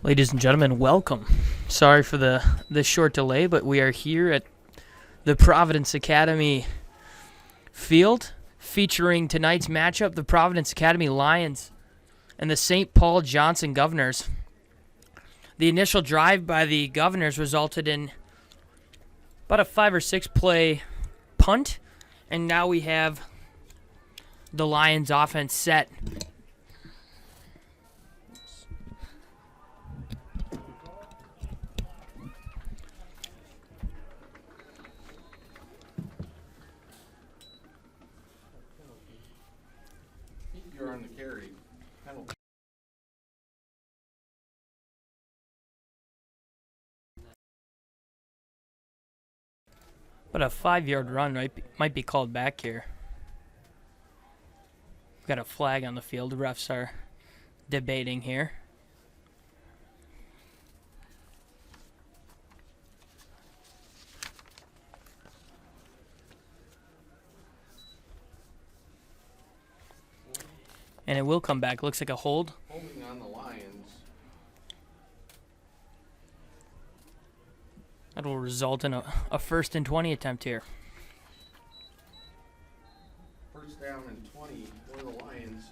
Ladies and gentlemen, welcome. Sorry for the short delay, but we are here at the Providence Academy field featuring tonight's matchup, the Providence Academy Lions and the St. Paul Johnson Governors. The initial drive by the Governors resulted in about a 5 or 6 play punt, and now we have the Lions offense set. You're on the carry. Penalty. But a 5-yard run might be called back here. We've got a flag on the field. The refs are debating here. And it will come back. Looks like a hold. Holding on the Lions. That will result in a 1st and 20 attempt here. First down and 20 for the Lions.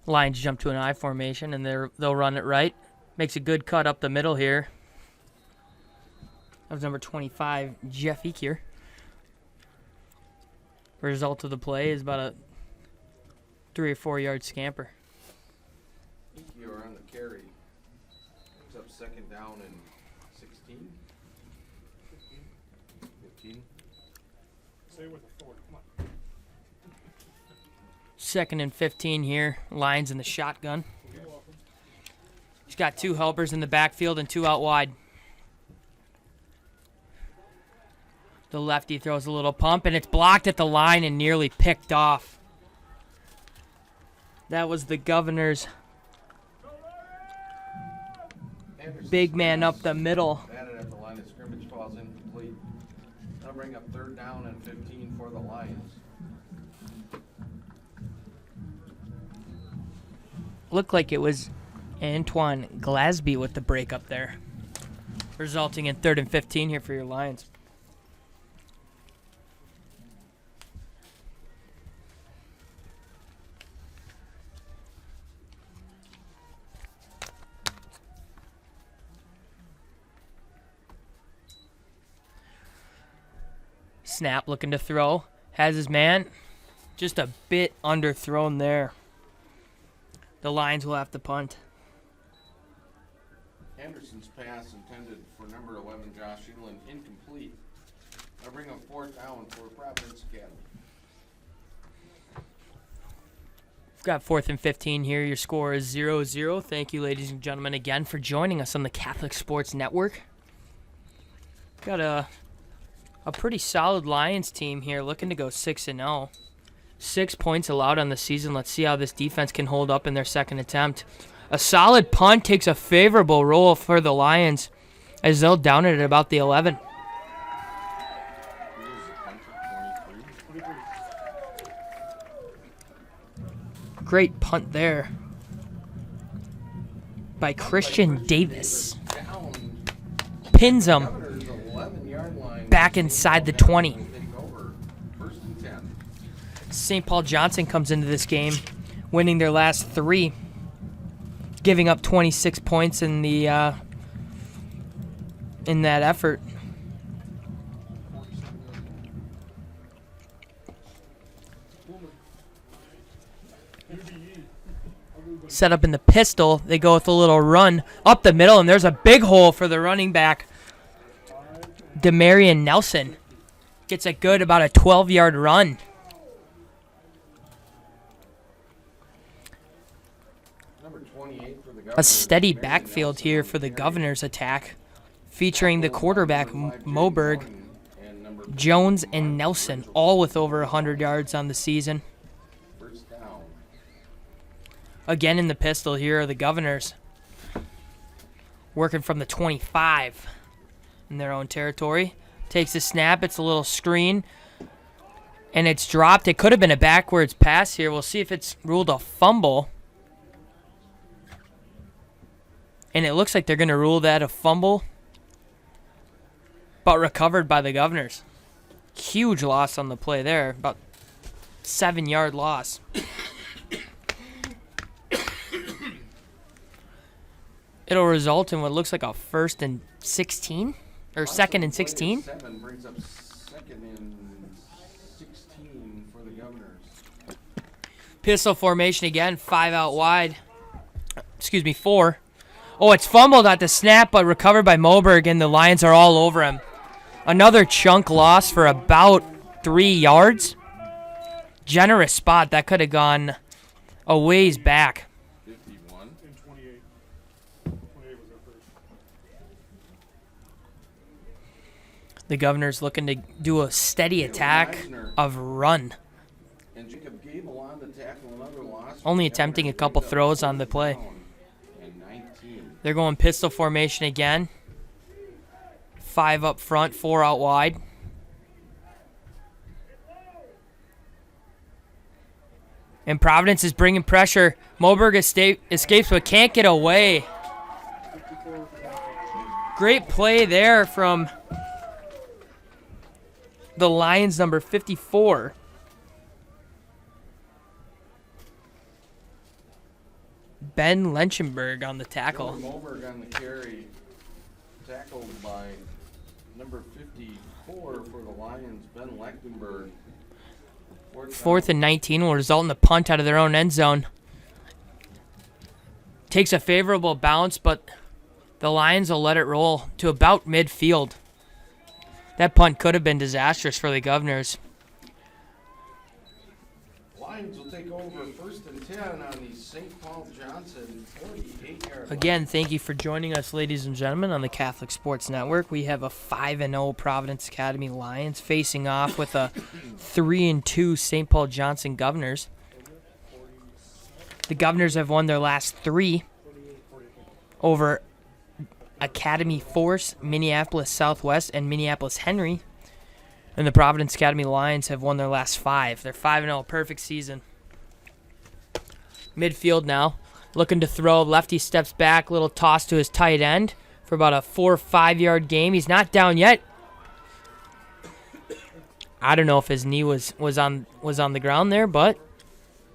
Lions jump to an I formation, and they'll run it right. Makes a good cut up the middle here. That was number 25, Jeff Ekier. Result of the play is about a 3 or 4 yard scamper. Ekier on the carry. It's up second down and 16. 15. Stay with the 40. Come on. 2nd and 15 here. Lions in the shotgun. He's got 2 helpers in the backfield and 2 out wide. The lefty throws a little pump, and it's blocked at the line and nearly picked off. That was the Governors' big man up the middle. Batted at the line of scrimmage, falls incomplete. That'll bring up 3rd down and 15 for the Lions. Looked like it was Antoine Glasby with the break up there, resulting in 3rd and 15 here for your Lions. Snap looking to throw. Has his man. Just a bit underthrown there. The Lions will have to punt. Anderson's pass intended for number 11, Josh Elan, incomplete. That'll bring up 4th down for Providence Academy. We've got 4th and 15 here. Your score is 0-0. Thank you, ladies and gentlemen, again for joining us on the Catholic Sports Network. Got a pretty solid Lions team here, looking to go 6-0. 6 points allowed on the season. Let's see how this defense can hold up in their second attempt. A solid punt takes a favorable roll for the Lions as they'll down it at about the 11. Great punt there by Christian Davis. Pins him back inside the 20. St. Paul Johnson comes into this game winning their last 3, giving up 26 points in the in that effort. Set up in the pistol. They go with a little run up the middle, and there's a big hole for the running back. Demarion Nelson gets a good about a 12-yard run. Number 28 for the Governors. A steady backfield here for the Governors attack, featuring the quarterback Moberg, Jones, and Nelson, all with over 100 yards on the season. First down. Again in the pistol here are the Governors, working from the 25 in their own territory. Takes a snap. It's a little screen. And it's dropped. It could have been a backwards pass here. We'll see if it's ruled a fumble. And it looks like they're going to rule that a fumble. But recovered by the Governors. Huge loss on the play there. About 7-yard loss. It'll result in what looks like a 1st and 16? Or 2nd and 16? 7 brings up 2nd and 16 for the Governors. Pistol formation again. 5 out wide. Excuse me, 4. Oh, it's fumbled at the snap, but recovered by Moberg, and the Lions are all over him. Another chunk loss for about 3 yards. Generous spot. That could have gone a ways back. 51. And 28. 28 was our first. The Governors looking to do a steady attack of run. And Jacob Gable on to tackle another loss. Only attempting a couple throws on the play. And 19. They're going pistol formation again. 5 up front, 4 out wide. And Providence is bringing pressure. Moberg escapes but can't get away. Great play there from the Lions, number 54. Ben Lenchenberg on the tackle. Moberg on the carry. Tackled by number 54 for the Lions, Ben Lechtenberg. 4th and 19 will result in the punt out of their own end zone. Takes a favorable bounce, but the Lions will let it roll to about midfield. That punt could have been disastrous for the Governors. Lions will take over 1st and 10 on the St. Paul Johnson 48-yard Again, thank you for joining us, ladies and gentlemen, on the Catholic Sports Network. We have a 5-0 Providence Academy Lions facing off with a 3-2 St. Paul Johnson Governors. The Governors have won their last 3 over Academy Force, Minneapolis Southwest, and Minneapolis Henry. And the Providence Academy Lions have won their last 5. They're 5-0, perfect season. Midfield now. Looking to throw. Lefty steps back. Little toss to his tight end for about a 4 or 5 yard game. He's not down yet. I don't know if his knee was on the ground there, but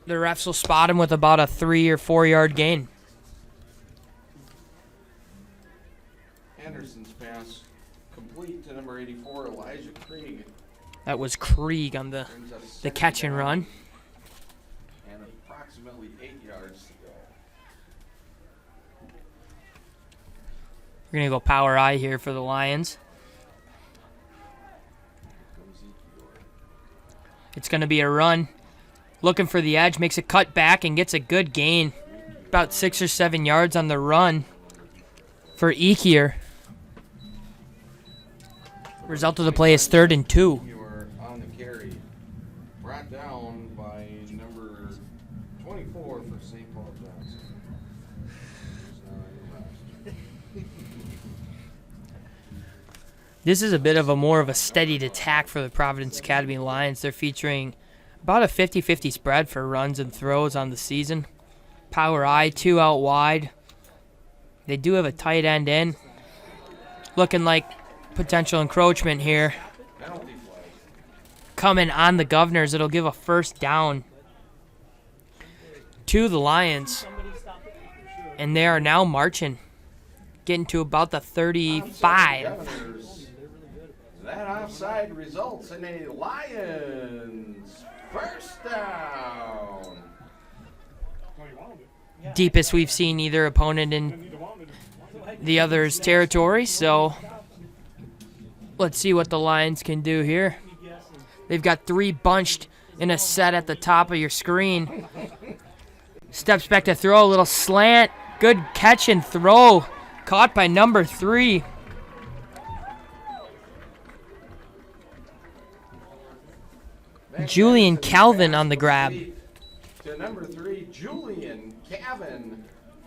the refs will spot him with about a 3 or 4 yard gain. Anderson's pass complete to number 84, Elijah Krieg. That was Krieg on the Brings up catch second and down run. And approximately 8 yards to go. We're going to go power I here for the Lions. Comes Ekior. It's going to be a run. Looking for the edge, makes a cut back and gets a good gain. About 6 or 7 yards on the run for Ekior. Result of the play is 3rd and 2. Ekior on the carry. Brought down by number 24 for St. Paul Johnson. This is a bit of a more of a steadied attack for the Providence Academy Lions. They're featuring about a 50-50 spread for runs and throws on the season. Power I, 2 out wide. They do have a tight end in. Looking like potential encroachment here. Penalty flag. Coming on the Governors. It'll give a 1st down to the Lions. And they are now marching. Getting to about the 35. Governors. That offside results in a Lions 1st down. No, you wanted it. Deepest we've seen either opponent in Didn't need to want it. the other's territory, so let's see what the Lions can do here. They've got 3 bunched in a set at the top of your screen. Steps back to throw, a little slant. Good catch and throw. Caught by number 3. Julian Calvin on the grab. To number 3, Julian Calvin.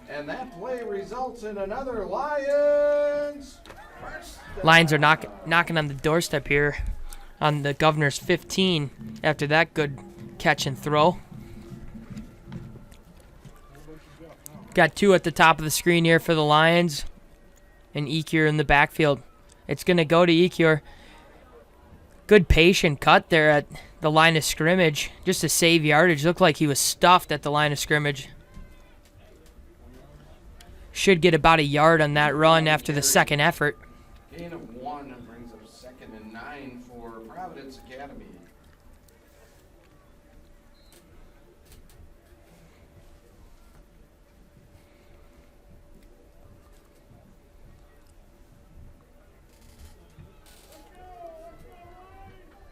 And that play results in another Lions 1st down. Lions are knocking on the doorstep here on the Governor's 15 after that good catch and throw. Got 2 at the top of the screen here for the Lions. And Ekier in the backfield. It's going to go to Ekier. Good patient cut there at the line of scrimmage just to save yardage. Looked like he was stuffed at the line of scrimmage. Should get about a yard on that run after the second effort. Gain of 1 brings up 2nd and 9 for Providence Academy.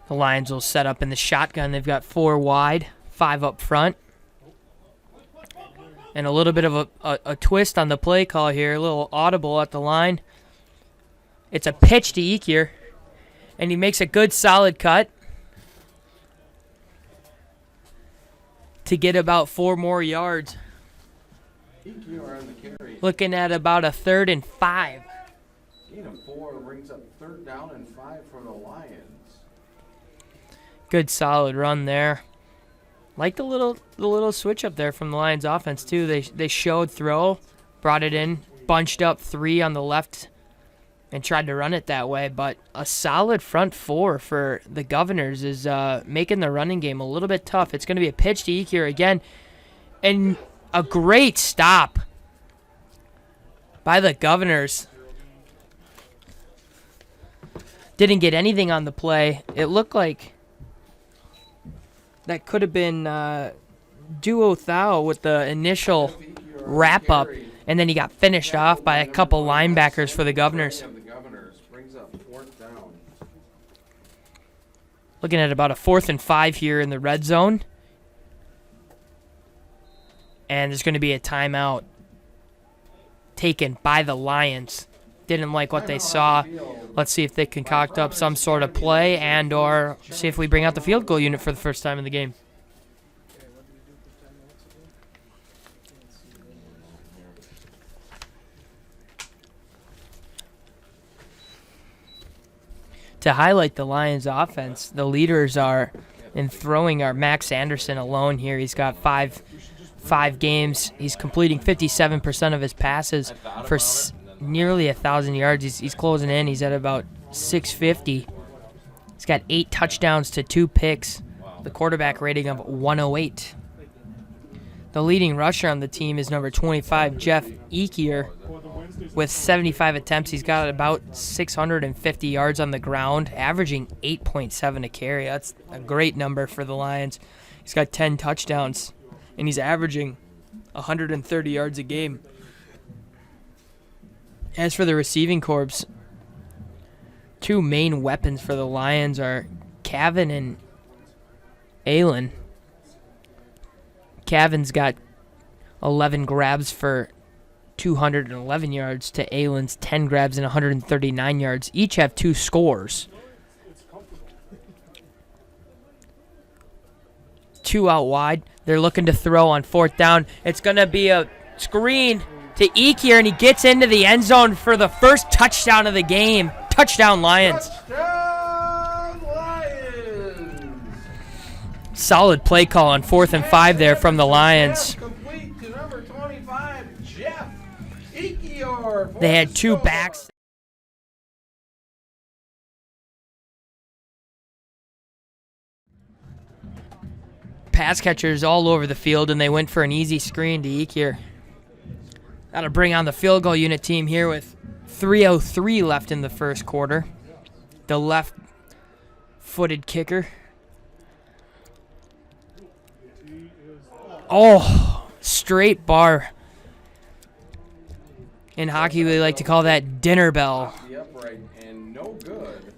The Lions will set up in the shotgun. They've got 4 wide, 5 up front. And a little bit of a twist on the play call here, a little audible at the line. It's a pitch to Ekier, and he makes a good solid cut to get about 4 more yards. Ekier on the carry. Looking at about a 3rd and 5. Gain of 4 brings up 3rd down and 5 for the Lions. Good solid run there. Like the little switch up there from the Lions offense too. They showed throw, brought it in, bunched up 3 on the left, and tried to run it that way. But a solid front 4 for the Governors is making the running game a little bit tough. It's going to be a pitch to Ekier again, and a great stop by the Governors. Didn't get anything on the play. It looked like that could have been Duo Thao with the initial wrap-up, and then he got finished off by a couple linebackers for the Governors. Brings up 4th down. Looking at about a 4th and 5 here in the red zone. And there's going to be a timeout taken by the Lions. Didn't like what they saw. Let's see if they concoct up some sort of play and or see if we bring out the field goal unit for the first time in the game. To highlight the Lions offense, the leaders are in throwing are Max Anderson alone here. He's got five games. He's completing 57% of his passes for nearly 1,000 yards. He's closing in. He's at about 650. He's got 8 touchdowns to 2 picks. The quarterback rating of 108. The leading rusher on the team is number 25, Jeff Ekier. With 75 attempts, he's got about 650 yards on the ground, averaging 8.7 a carry. That's a great number for the Lions. He's got 10 touchdowns, and he's averaging 130 yards a game. As for the receiving corps, 2 main weapons for the Lions are Cavan and Aylin. Cavan's got 11 grabs for 211 yards to Aylin's 10 grabs and 139 yards. Each have 2 scores. 2 out wide. They're looking to throw on 4th down. It's going to be a screen to Ekier, and he gets into the end zone for the first touchdown of the game. Touchdown, Lions. Touchdown, Lions! Solid play call on 4th and 5 there from the Lions. Complete to number 25, Jeff Ekier. They had 2 backs. Pass catchers all over the field, and they went for an easy screen to Ekier. That'll bring on the field goal unit team here with 3:03 left in the first quarter. The left-footed kicker. Oh, straight bar. In hockey, we like to call that dinner bell. The upright and no good.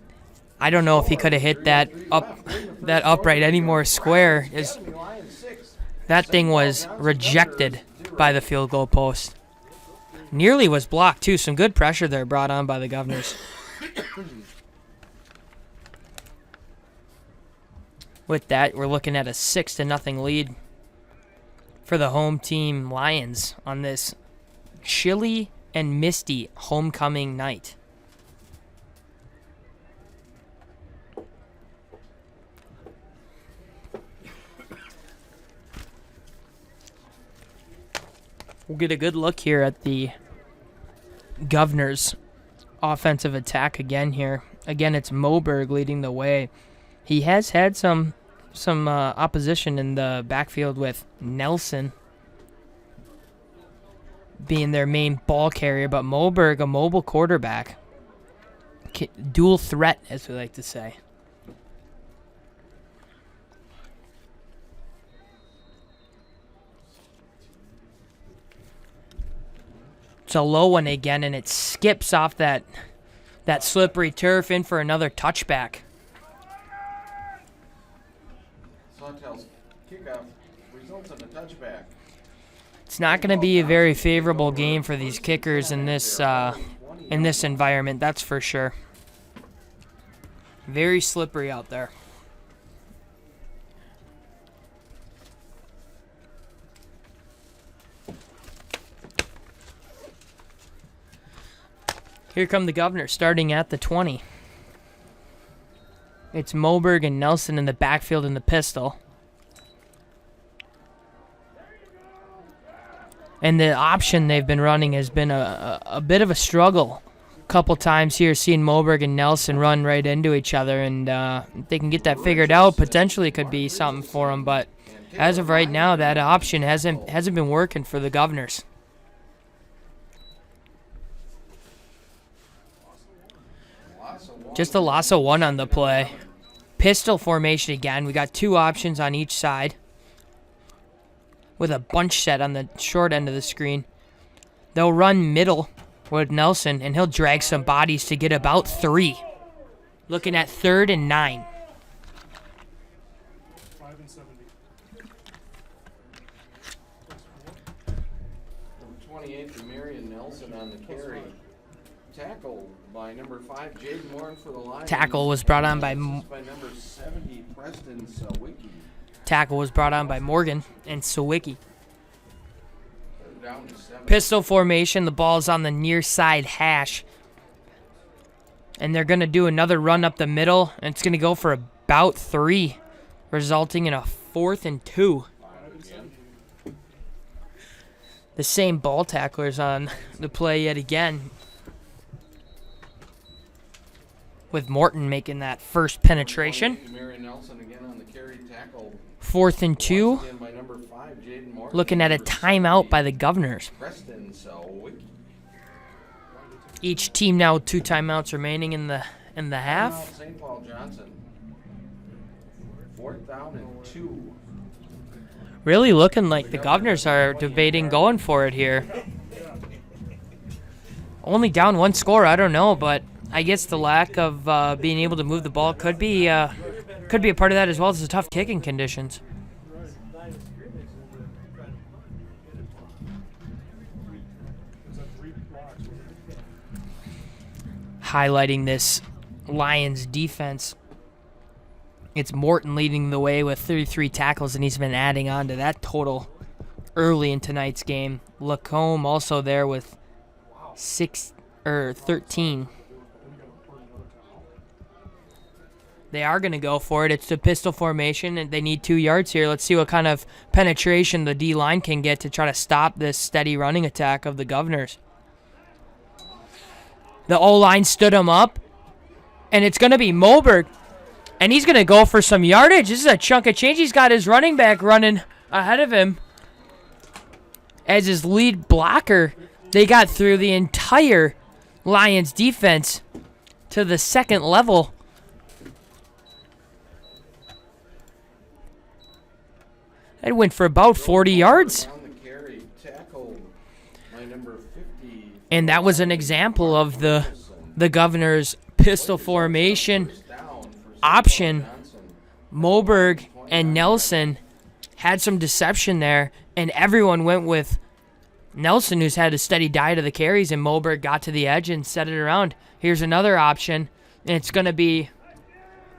I don't know if he could have hit that upright any more square. That thing was rejected by the field goal post. Nearly was blocked, too. Some good pressure there brought on by the Governors. With that, we're looking at a 6-0 lead for the home team Lions on this chilly and misty homecoming night. We'll get a good look here at the Governor's offensive attack again here. Again, it's Moberg leading the way. He has had some opposition in the backfield with Nelson being their main ball carrier, but Moberg, a mobile quarterback. Dual threat, as we like to say. It's a low one again, and it skips off that slippery turf in for another touchback. Sawtelle's kickoff results in a touchback. It's not going to be a very favorable game for these kickers in this environment, that's for sure. Very slippery out there. Here come the Governors, starting at the 20. It's Moberg and Nelson in the backfield in the pistol. And the option they've been running has been a bit of a struggle. A couple times here, seeing Moberg and Nelson run right into each other, and if they can get that figured out, potentially it could be something for them. But as of right now, that option hasn't been working for the Governors. Just a loss of one on the play. Pistol formation again. We got two options on each side with a bunch set on the short end of the screen. They'll run middle with Nelson, and he'll drag some bodies to get about 3. Looking at 3rd and 9. 5 and 70. Number 28, Marion Nelson on the carry. Tackle by number 5, Jaden Warren for the Lions. Tackle was brought on by number 70, Preston Sawicki. Tackle was brought on by Morgan and Sawicki. Down to 7. Pistol formation. The ball's on the near side hash. And they're going to do another run up the middle. And it's going to go for about 3, resulting in a 4th and 2. The same ball tacklers on the play yet again, with Morton making that first penetration. Marion Nelson again on the carry. Tackle 4th and 2. once again by number 5, Jaden Morton. Looking at a timeout by the Governors. Preston Sawicki. Each team now with 2 timeouts remaining in the half. Timeout, St. Paul Johnson. 4th down and 2. Really looking like the Governors are debating going for it here. Only down 1 score, I don't know, but I guess the lack of being able to move the ball could be a part of that, as well as the tough kicking conditions. Highlighting this Lions defense, it's Morton leading the way with 33 tackles, and he's been adding on to that total early in tonight's game. Lacombe also there with 13. They are going to go for it. It's the pistol formation, and they need 2 yards here. Let's see what kind of penetration the D-line can get to try to stop this steady running attack of the Governors. The O-line stood him up, and it's going to be Moberg, and he's going to go for some yardage. This is a chunk of change. He's got his running back running ahead of him as his lead blocker. They got through the entire Lions defense to the second level. That went for about 40 yards. On the carry. Tackle by number 50. And that was an example of the Governor's pistol formation option. Moberg and Nelson had some deception there, and everyone went with Nelson, who's had a steady diet of the carries, and Moberg got to the edge and set it around. Here's another option, and it's going to be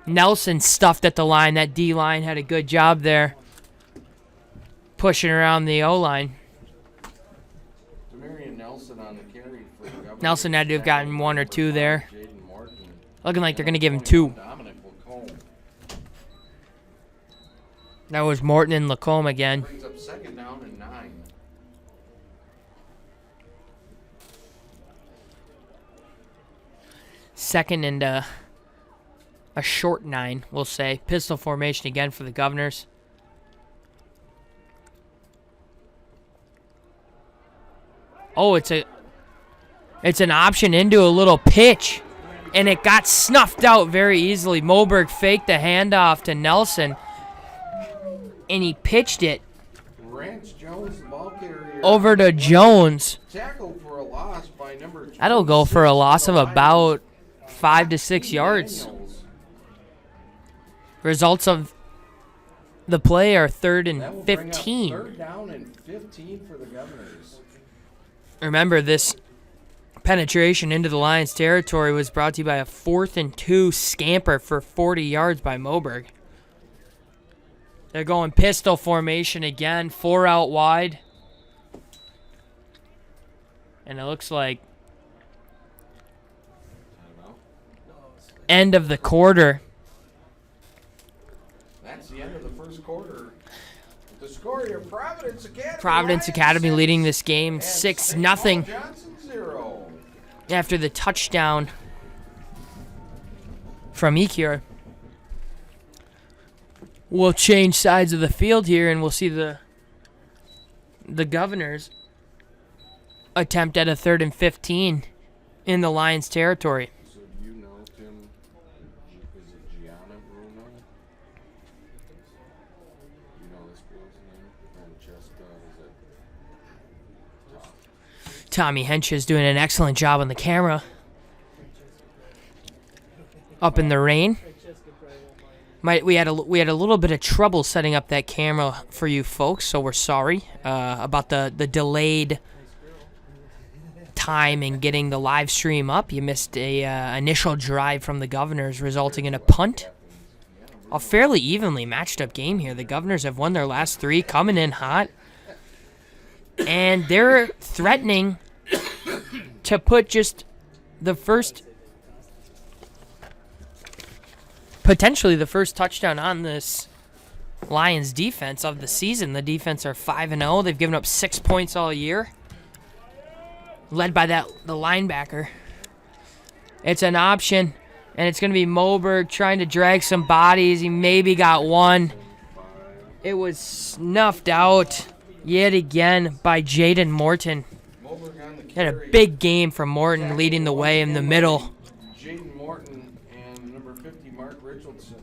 Nelson stuffed at the line. That D-line had a good job there, pushing around the O-line. Nelson on the carry for the Governors. Nelson had to have gotten 1 or 2 there. Jaden Morton. Looking like they're going to give him 2. Dominic Lacombe That was Morton and Lacombe again. brings up 2nd down and 9. Second and a short 9, we'll say. Pistol formation again for the Governors. Oh, it's an option into a little pitch, and it got snuffed out very easily. Moberg faked the handoff to Nelson, and he pitched it Rance Jones, the ball carrier, over to Jones. tackled for a loss by number That'll go for a 26 loss of Lions, about 5 to 6 yards. Daniels. Results of the play are third That and will bring up 15. third down and 15 for the Governors. Remember, this penetration into the Lions' territory was brought to you by a 4th and 2 scamper for 40 yards by Moberg. They're going pistol formation again, 4 out wide. And it looks like end of the quarter. That's the end of the first quarter. The score here, Providence Academy. Providence Lions Academy 6 leading this game and 6-0 St. Paul Johnson 0. after the touchdown from Ekior. We'll change sides of the field here, and we'll see the Governors attempt at a 3rd and 15 in the Lions' territory. So do you know, Tim, is it Gianna Bruno? You know this girl's name? Francesca, is it? Tommy Hench is doing an excellent job on the camera. Up in the rain. We had a little bit of trouble setting up that camera for you folks, so we're sorry about the delayed time in getting the live stream up. You missed a initial drive from the Governors, resulting in a punt. A fairly evenly matched up game here. The Governors have won their last 3, coming in hot, and they're threatening to put just the first. Potentially the first touchdown on this Lions defense of the season. The defense are 5-0. They've given up 6 points all year, led by the linebacker. It's an option, and it's going to be Moberg trying to drag some bodies. He maybe got one. It was snuffed out yet again by Jaden Morton. Moberg on the Had a carry. big game from Morton, leading the way in the middle. Jaden Morton and number 50, Mark Richardson.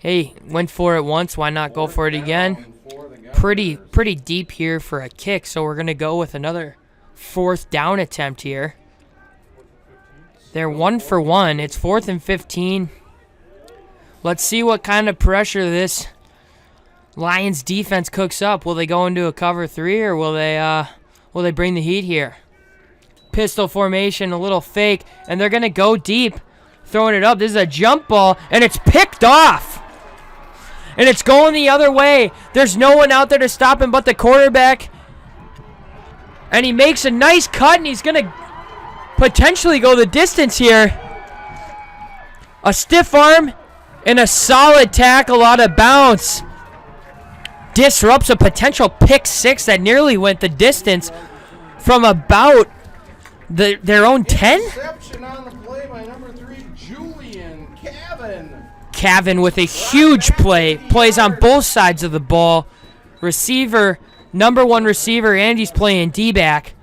Hey, went for it once. Why not go for it again? Down for the Governors. Pretty deep here for a kick, so we're going to go with another 4th down attempt here. They're 1 for 1. It's 4th and 15. Let's see what kind of pressure this Lions defense cooks up. Will they go into a cover 3, or will they bring the heat here? Pistol formation, a little fake, and they're going to go deep, throwing it up. This is a jump ball, and it's picked off. And it's going the other way. There's no one out there to stop him but the quarterback. And he makes a nice cut, and he's going to potentially go the distance here. A stiff arm and a solid tackle out of bounds. Disrupts a potential pick 6 that nearly went the distance from about their own 10. Interception on the play by number 3, Julian Cavan. Cavan with a huge play. Plays on both sides of the ball. Receiver, number 1 receiver, and he's playing D-back.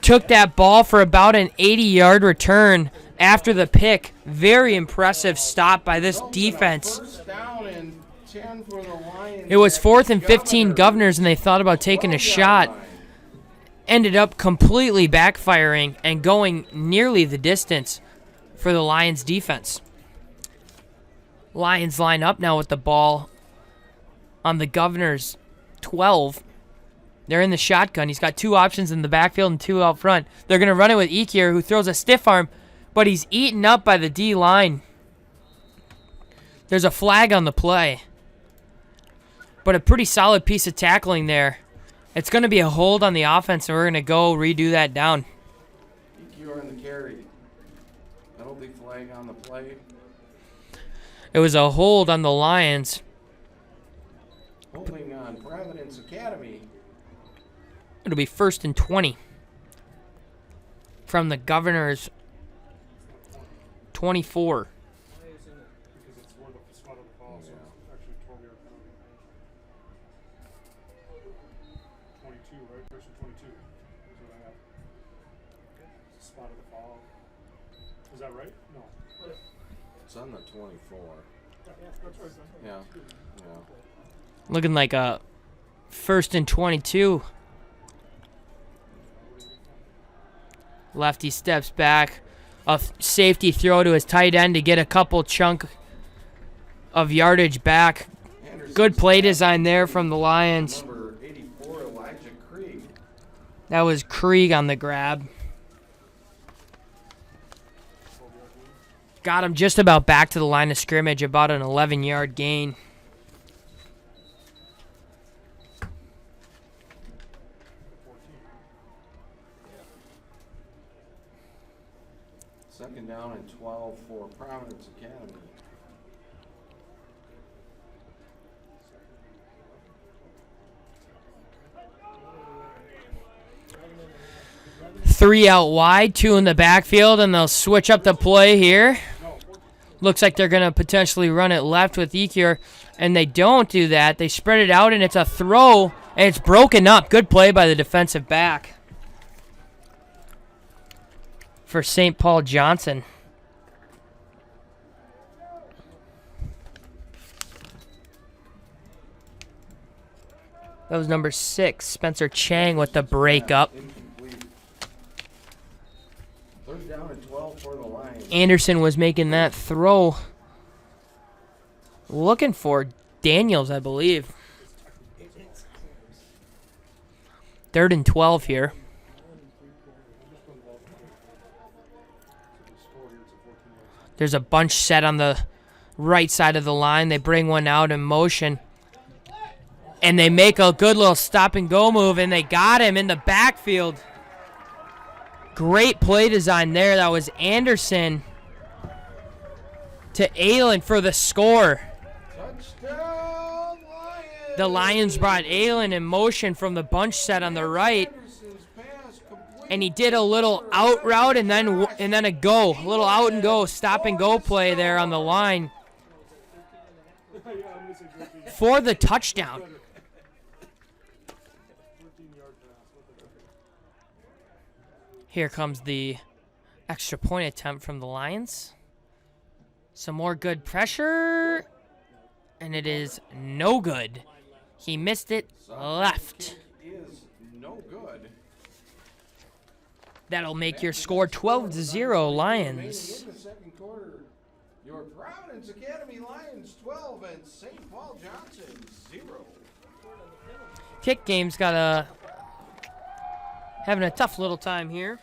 Took that ball for about an 80-yard return after the pick. Very impressive stop by this defense. First down and 10 for the Lions. It was 4th and 15 Governors, and they thought about taking a shot. Ended up completely backfiring and going nearly the distance for the Lions defense. Lions line up now with the ball on the Governors' 12. They're in the shotgun. He's got 2 options in the backfield and 2 out front. They're going to run it with Ekier, who throws a stiff arm, but he's eaten up by the D-line. There's a flag on the play, but a pretty solid piece of tackling there. It's going to be a hold on the offense, and we're going to go redo that down. EQ on the carry. Penalty flag on the play. It was a hold on the Lions. Holding on Providence Academy. It'll be 1st and 20 from the Governors' 24. Because it's where the spot of the fall, so it's actually 12-yard penalty. 22, right? Version 22 is what I have. It's the spot of the fall. Is that right? No. It's on the 24. That's right. Yeah. Looking like a 1st and 22. Lefty steps back. A safety throw to his tight end to get a couple chunk of yardage back. Good play design there from the Lions. Number 84, Elijah Krieg. That was Krieg on the grab. Got him just about back to the line of scrimmage, about an 11-yard gain. Second down and 12 for Providence Academy. Three out wide, two in the backfield, and they'll switch up the play here. Looks like they're going to potentially run it left with Ekier, and they don't do that. They spread it out, and it's a throw, and it's broken up. Good play by the defensive back for St. Paul Johnson. That was number 6, Spencer Chang with the breakup. Incomplete. Third down and 12 for the Lions. Anderson was making that throw. Looking for Daniels, I believe. 3rd and 12 here. There's a bunch set on the right side of the line. They bring one out in motion. And they make a good little stop-and-go move, and they got him in the backfield. Great play design there. That was Anderson to Aylen for the score. Touchdown, Lions! The Lions brought Aylen in motion from the bunch set on the right, and he did a little out route and then a go, a little out and go, stop and go play there on the line for the touchdown. Here comes the extra point attempt from the Lions. Some more good pressure, and it is no good. He missed it left. Is no good. That'll make your score 12-0 Lions. In the second quarter, your Providence Academy Lions 12 and St. Paul Johnson 0. Kick game's got having a tough little time here.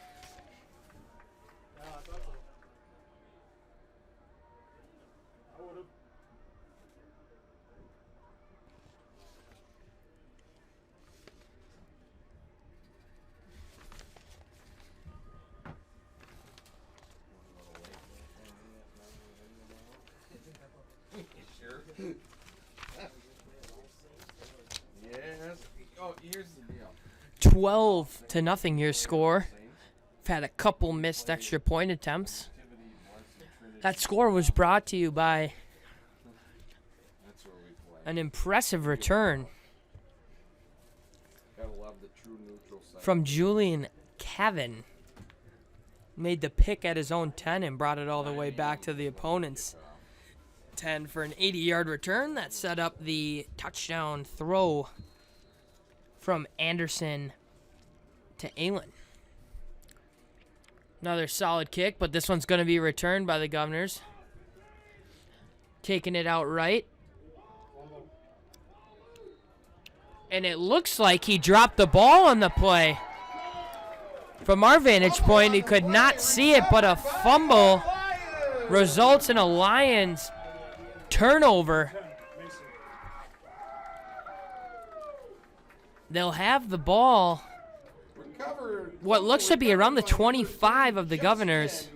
Yes. Oh, here's the deal. 12-0 your score. We've had a couple missed extra point attempts. That score was brought to you by That's where we play. an impressive return Gotta love the true neutral side. from Julian Cavan. Made the pick at his own 10 and brought it all the way back to the opponent's 10 for an 80-yard return. That set up the touchdown throw from Anderson to Aylen. Another solid kick, but this one's going to be returned by the Governors. Taking it out right. And it looks like he dropped the ball on the play. From our vantage point, he could not see it, but a fumble results in a Lions turnover. They'll have the ball, what looks to be around the 25 of the Governors.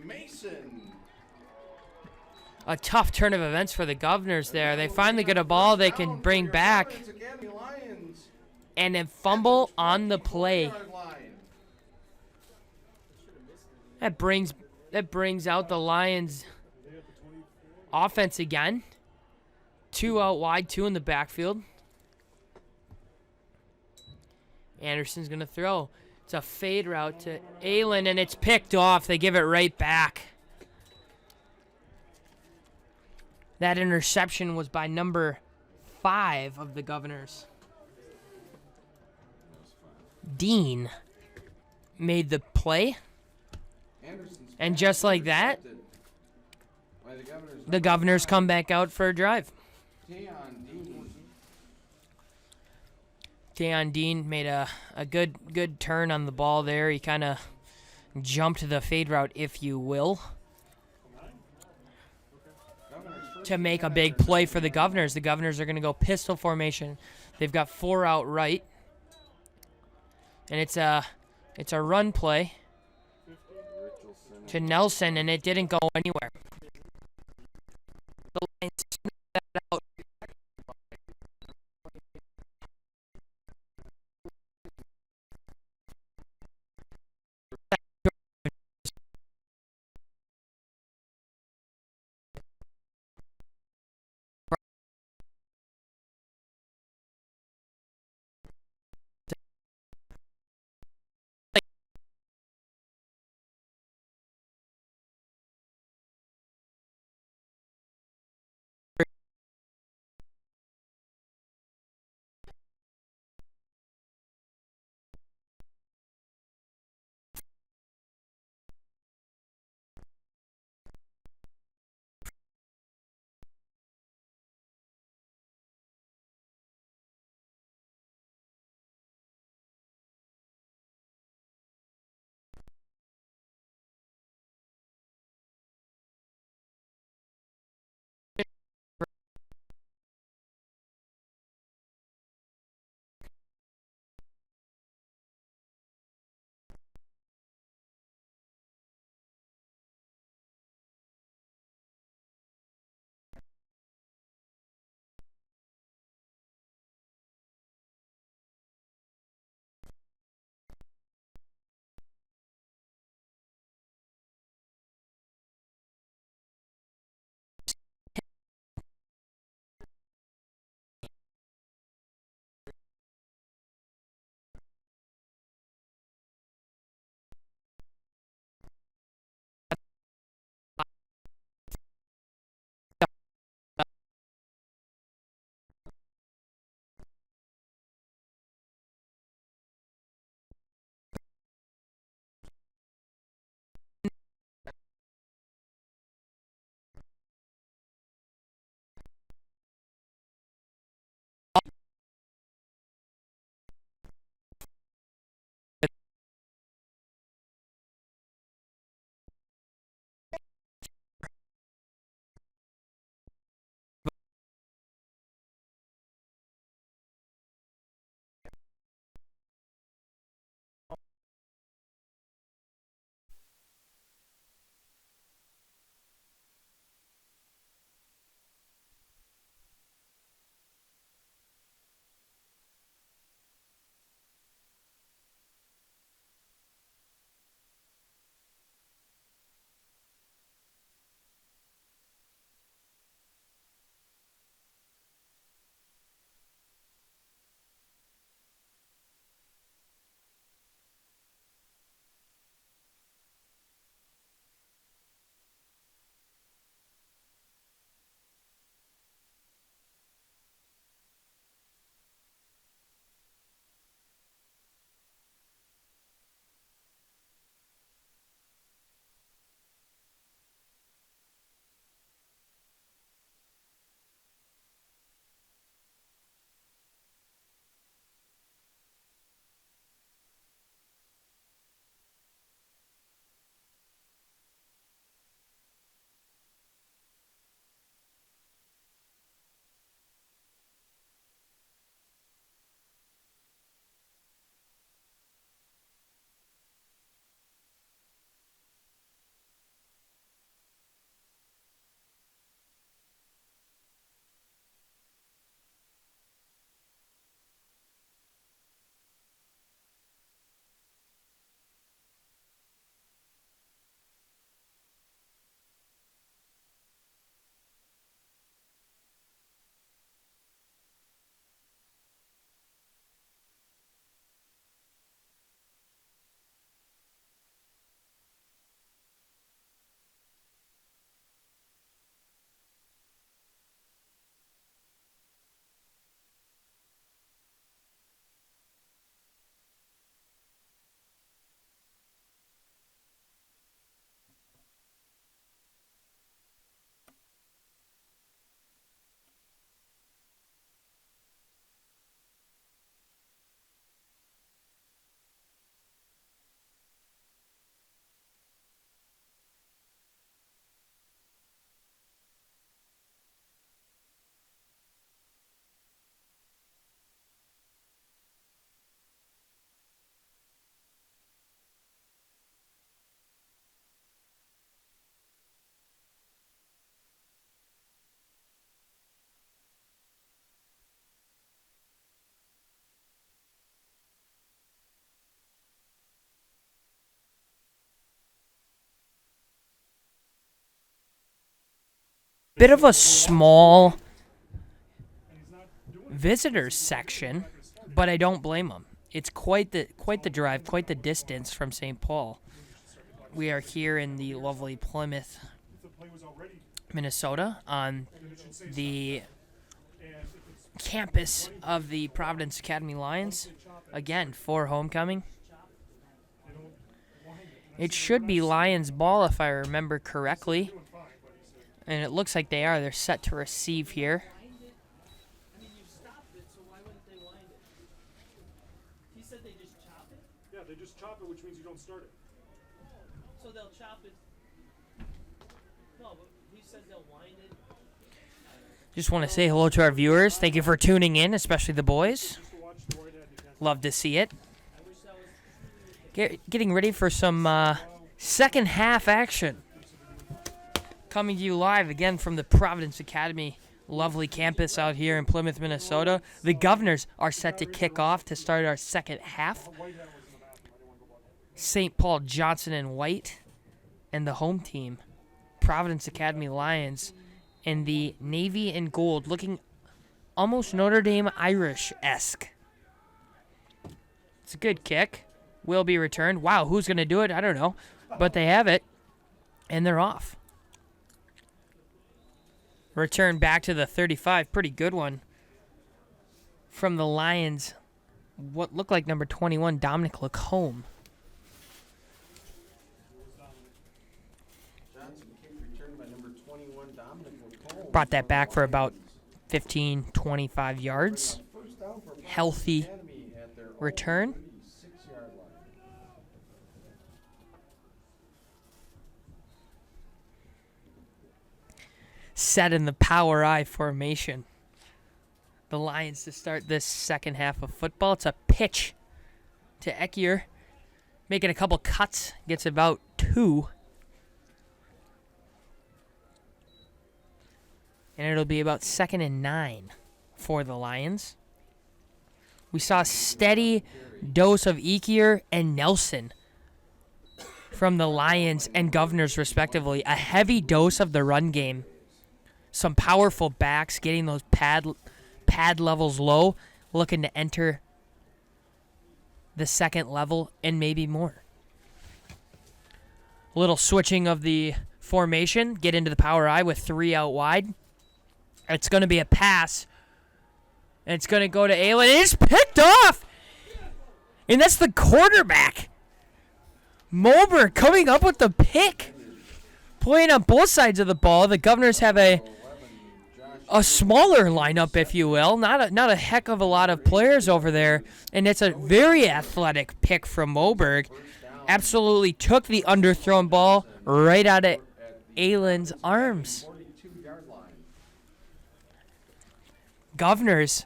A tough turn of events for the Governors there. They finally get a ball they can bring back and then fumble on the play. That brings out the Lions Offense again. 2 out wide, 2 in the backfield. Anderson's going to throw. It's a fade route to Aylin, and it's picked off. They give it right back. That interception was by number 5 of the Governors. Dean made the play. And just like that, the Governors come back out for a drive. Tayon Dean made a good turn on the ball there. He kind of jumped the fade route, if you will, to make a big play for the Governors. The Governors are going to go pistol formation. They've got 4 out right. And it's a run play to Nelson, and it didn't go anywhere. The Lions sneaked that out. bit of a small visitors section, but I don't blame them. It's quite the drive, quite the distance from St. Paul. We are here in the lovely Plymouth, Minnesota, on the campus of the Providence Academy Lions. Again, for homecoming. It should be Lions ball if I remember correctly. And it looks like they are. They're set to receive here. Yeah, they just chop it, which means you don't start it. So they'll chop it. No, but he says they'll wind it. Just want to say hello to our viewers. Thank you for tuning in, especially the boys. Love to see it. Getting ready for some second half action. Coming to you live again from the Providence Academy lovely campus out here in Plymouth, Minnesota. The Governors are set to kick off to start our second half. St. Paul, Johnson, and White, and the home team, Providence Academy Lions, in the navy and gold, looking almost Notre Dame Irish-esque. It's a good kick. Will be returned. Wow, who's going to do it? I don't know. But they have it, and they're off. Return back to the 35. Pretty good one from the Lions. What looked like number 21, Dominic Lacombe. Brought that back for about 15, 25 yards. Healthy return. Set in the power I formation. The Lions to start this second half of football. It's a pitch to Ekier. Making a couple cuts. Gets about 2. And it'll be about 2nd and 9 for the Lions. We saw a steady dose of Ekier and Nelson from the Lions and Governors, respectively. A heavy dose of the run game. Some powerful backs, getting those pad levels low, looking to enter the second level and maybe more. A little switching of the formation. Get into the power I with 3 out wide. It's going to be a pass. And it's going to go to Aylen. It's picked off! And that's the quarterback. Moberg coming up with the pick. Playing on both sides of the ball. The Governors have a smaller lineup, if you will. Not a heck of a lot of players over there. And it's a very athletic pick from Moberg. Absolutely took the underthrown ball right out of Aylen's arms. Governors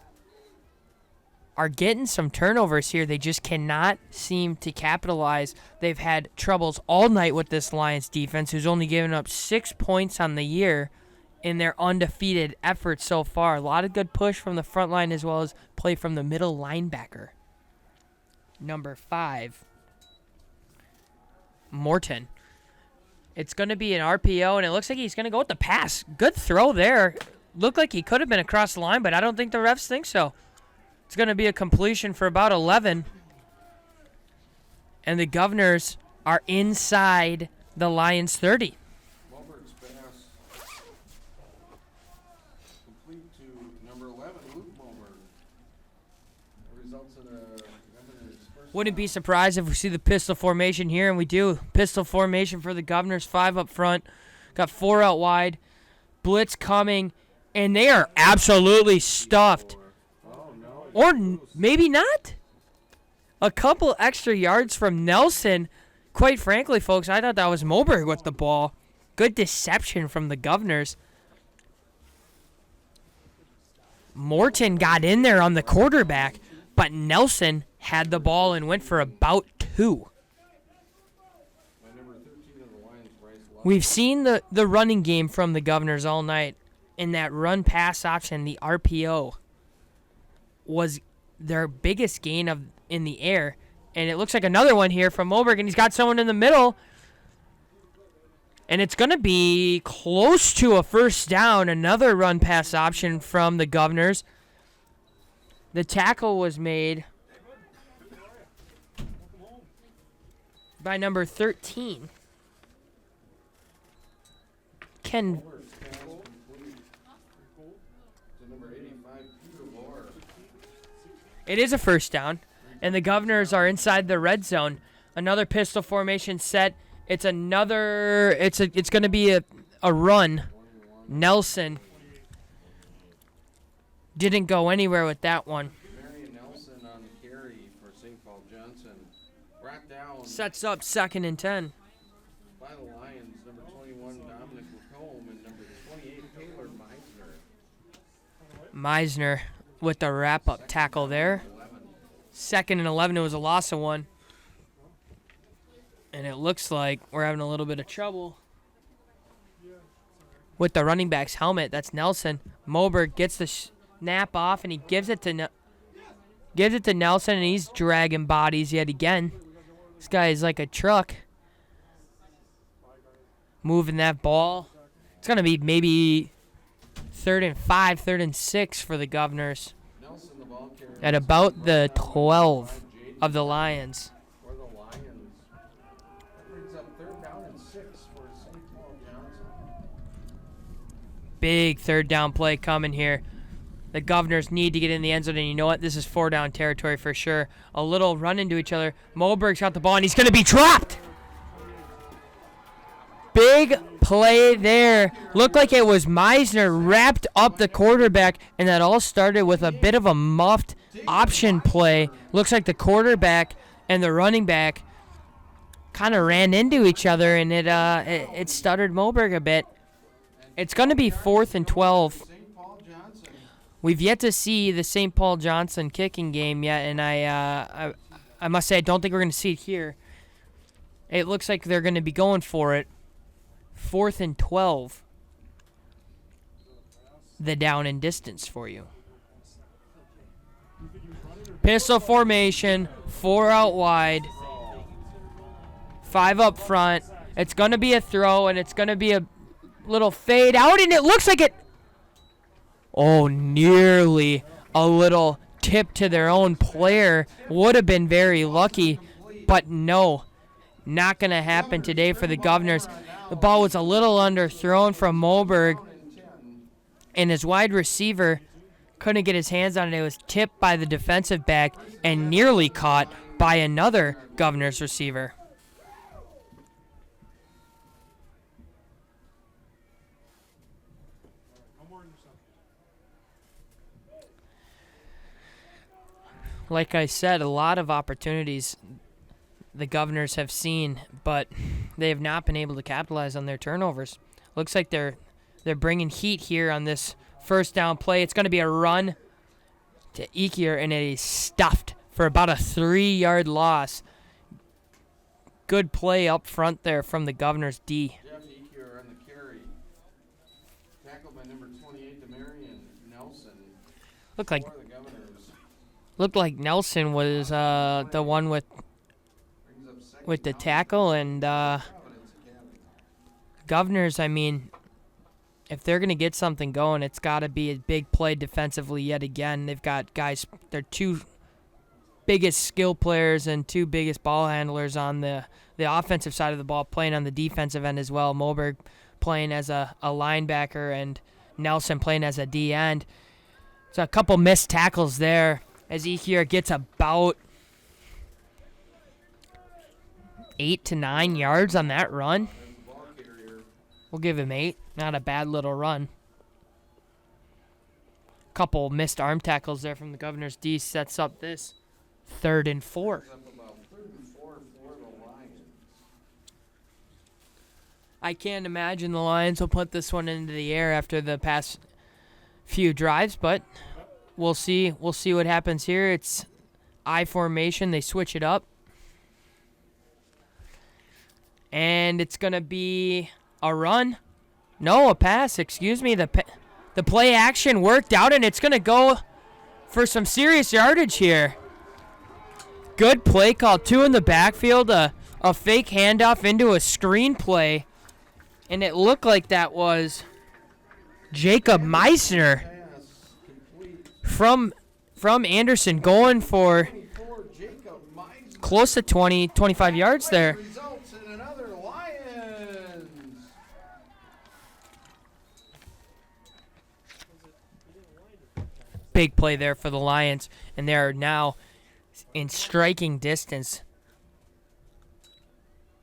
are getting some turnovers here. They just cannot seem to capitalize. They've had troubles all night with this Lions defense, who's only given up 6 points on the year in their undefeated efforts so far. A lot of good push from the front line as well as play from the middle linebacker. Number 5, Morton. It's going to be an RPO, and it looks like he's going to go with the pass. Good throw there. Looked like he could have been across the line, but I don't think the refs think so. It's going to be a completion for about 11. And the Governors are inside the Lions' 30. Moberg's pass complete to number 11, Luke Moberg. That results in a Governors' first. Wouldn't be surprised if we see the pistol formation here, and we do. Pistol formation for the Governors, 5 up front. Got 4 out wide. Blitz coming, and they are absolutely stuffed. Or maybe not. A couple extra yards from Nelson. Quite frankly, folks, I thought that was Moberg with the ball. Good deception from the Governors. Morton got in there on the quarterback, but Nelson had the ball and went for about 2. We've seen the running game from the Governors all night. In that run-pass option, the RPO was their biggest gain in the air. And it looks like another one here from Moberg, and he's got someone in the middle. And it's going to be close to a first down. Another run pass option from the Governors. The tackle was made by number 13. Ken. Mulberg's pass complete to number 85, Peter Lohr. It is a first down. And the Governors are inside the red zone. Another pistol formation set. It's another. It's going to be a run. 21. Nelson didn't go anywhere with that one. Marion Nelson on the carry for St. Paul Johnson. Brought down Sets up 2nd and 10. by the Lions, number 21, Dominic Lacombe, and number 28, Taylor Meisner. Meisner with the wrap-up tackle there. 11. 2nd and 11. It was a loss of 1. And it looks like we're having a little bit of trouble with the running back's helmet. That's Nelson. Moberg gets the snap off, and he gives it to Nelson, and he's dragging bodies yet again. This guy is like a truck. Moving that ball. It's going to be maybe 3rd and 5, 3rd and 6 for the Governors Nelson, the ball carrier. at about the 12 of the Lions. For the Lions. That brings up 3rd down and 6 for St. Paul Johnson. Big 3rd down play coming here. The Governors need to get in the end zone, and you know what? This is 4 down territory for sure. A little run into each other. Moberg's got the ball, and he's going to be dropped. Big play there. Looked like it was Meisner wrapped up the quarterback, and that all started with a bit of a muffed option play. Looks like the quarterback and the running back kind of ran into each other, and it stuttered Moberg a bit. It's going to be 4th and 12. St. Paul Johnson. We've yet to see the St. Paul Johnson kicking game yet, and I must say I don't think we're going to see it here. It looks like they're going to be going for it. 4th and 12. The down and distance for you. Pistol formation, 4 out wide, 5 up front. It's going to be a throw, and it's going to be a little fade out, and it looks like it. Oh, nearly a little tip to their own player. Would have been very lucky, but no. Not going to happen today for the Governors. The ball was a little underthrown from Moberg, and his wide receiver couldn't get his hands on it. It was tipped by the defensive back and nearly caught by another Governors receiver. Like I said, a lot of opportunities the Governors have seen, but they have not been able to capitalize on their turnovers. Looks like they're bringing heat here on this 1st down play. It's going to be a run to Ekier, and it is stuffed for about a 3-yard loss. Good play up front there from the Governors D. Jeff Ekier on the carry. Tackled by number 28, Demarion Nelson. Looked like For the Governors. Nelson was the one with Brings up 2nd the down. tackle, and Providence Academy. Governors, I mean, if they're going to get something going, it's got to be a big play defensively yet again. They've got guys, they're 2 biggest skill players and 2 biggest ball handlers on the offensive side of the ball, playing on the defensive end as well. Moberg playing as a linebacker and Nelson playing as a D end. So a couple missed tackles there as Ekier gets about 8 to 9 yards on that run. As the ball carrier. We'll give him 8. Not a bad little run. Couple missed arm tackles there from the Governors D sets up this 3rd and 4. Brings up about 3rd and 4 for the Lions. I can't imagine the Lions will put this one into the air after the past few drives, but we'll see. We'll see what happens here. It's I formation. They switch it up. And it's going to be a run. No, a pass. Excuse me. The play action worked out, and it's going to go for some serious yardage here. Good play call. 2 in the backfield. A fake handoff into a screen play. And it looked like that was Jacob Meissner Pass complete. from Anderson going for 24, Jacob Meisner. close to 20, 25 yards there. Results in another Lions. Big play there for the Lions, and they are now in striking distance.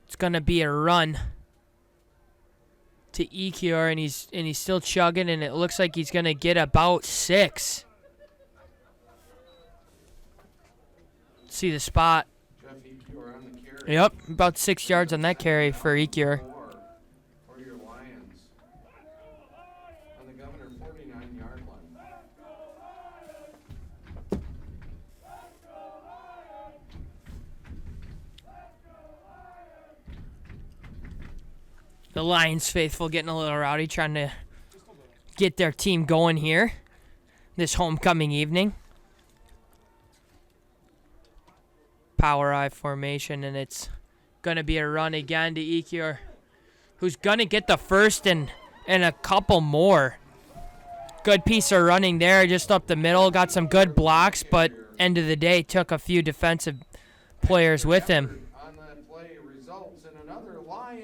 It's gonna be a run to Ekior, and he's still chugging, and it looks like he's gonna get about 6. See the spot. Jeff Ekior on the carry. Yep, about 6 yards on that carry for Ekior. For your Lions. On the Governor 49-yard line. The Lions faithful getting a little rowdy, trying to get their team going here this homecoming evening. Power I formation, and it's going to be a run again to Ekior, who's going to get the first and a couple more. Good piece of running there, just up the middle. Got some good blocks, but end of the day, took a few defensive players with him. On that play results in another Lions.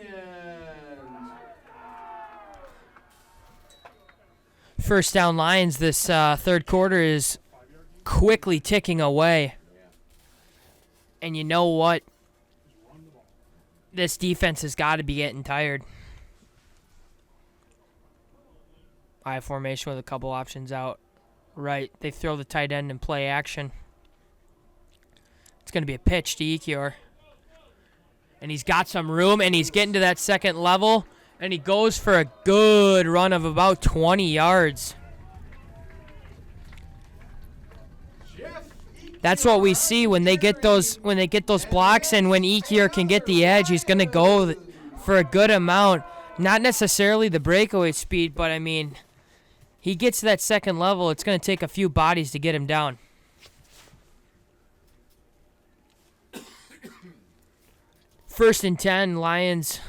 First down Lions this third quarter is quickly ticking away. And you know what? This defense has got to be getting tired. I formation with a couple options out. Right, they throw the tight end and play action. It's going to be a pitch to Ekior. And he's got some room, and he's getting to that second level. And he goes for a good run of about 20 yards. That's what we see when they get those blocks, and when Ekior can get the edge, he's going to go for a good amount. Not necessarily the breakaway speed, but I mean, he gets to that second level, it's going to take a few bodies to get him down. First and 10, Lions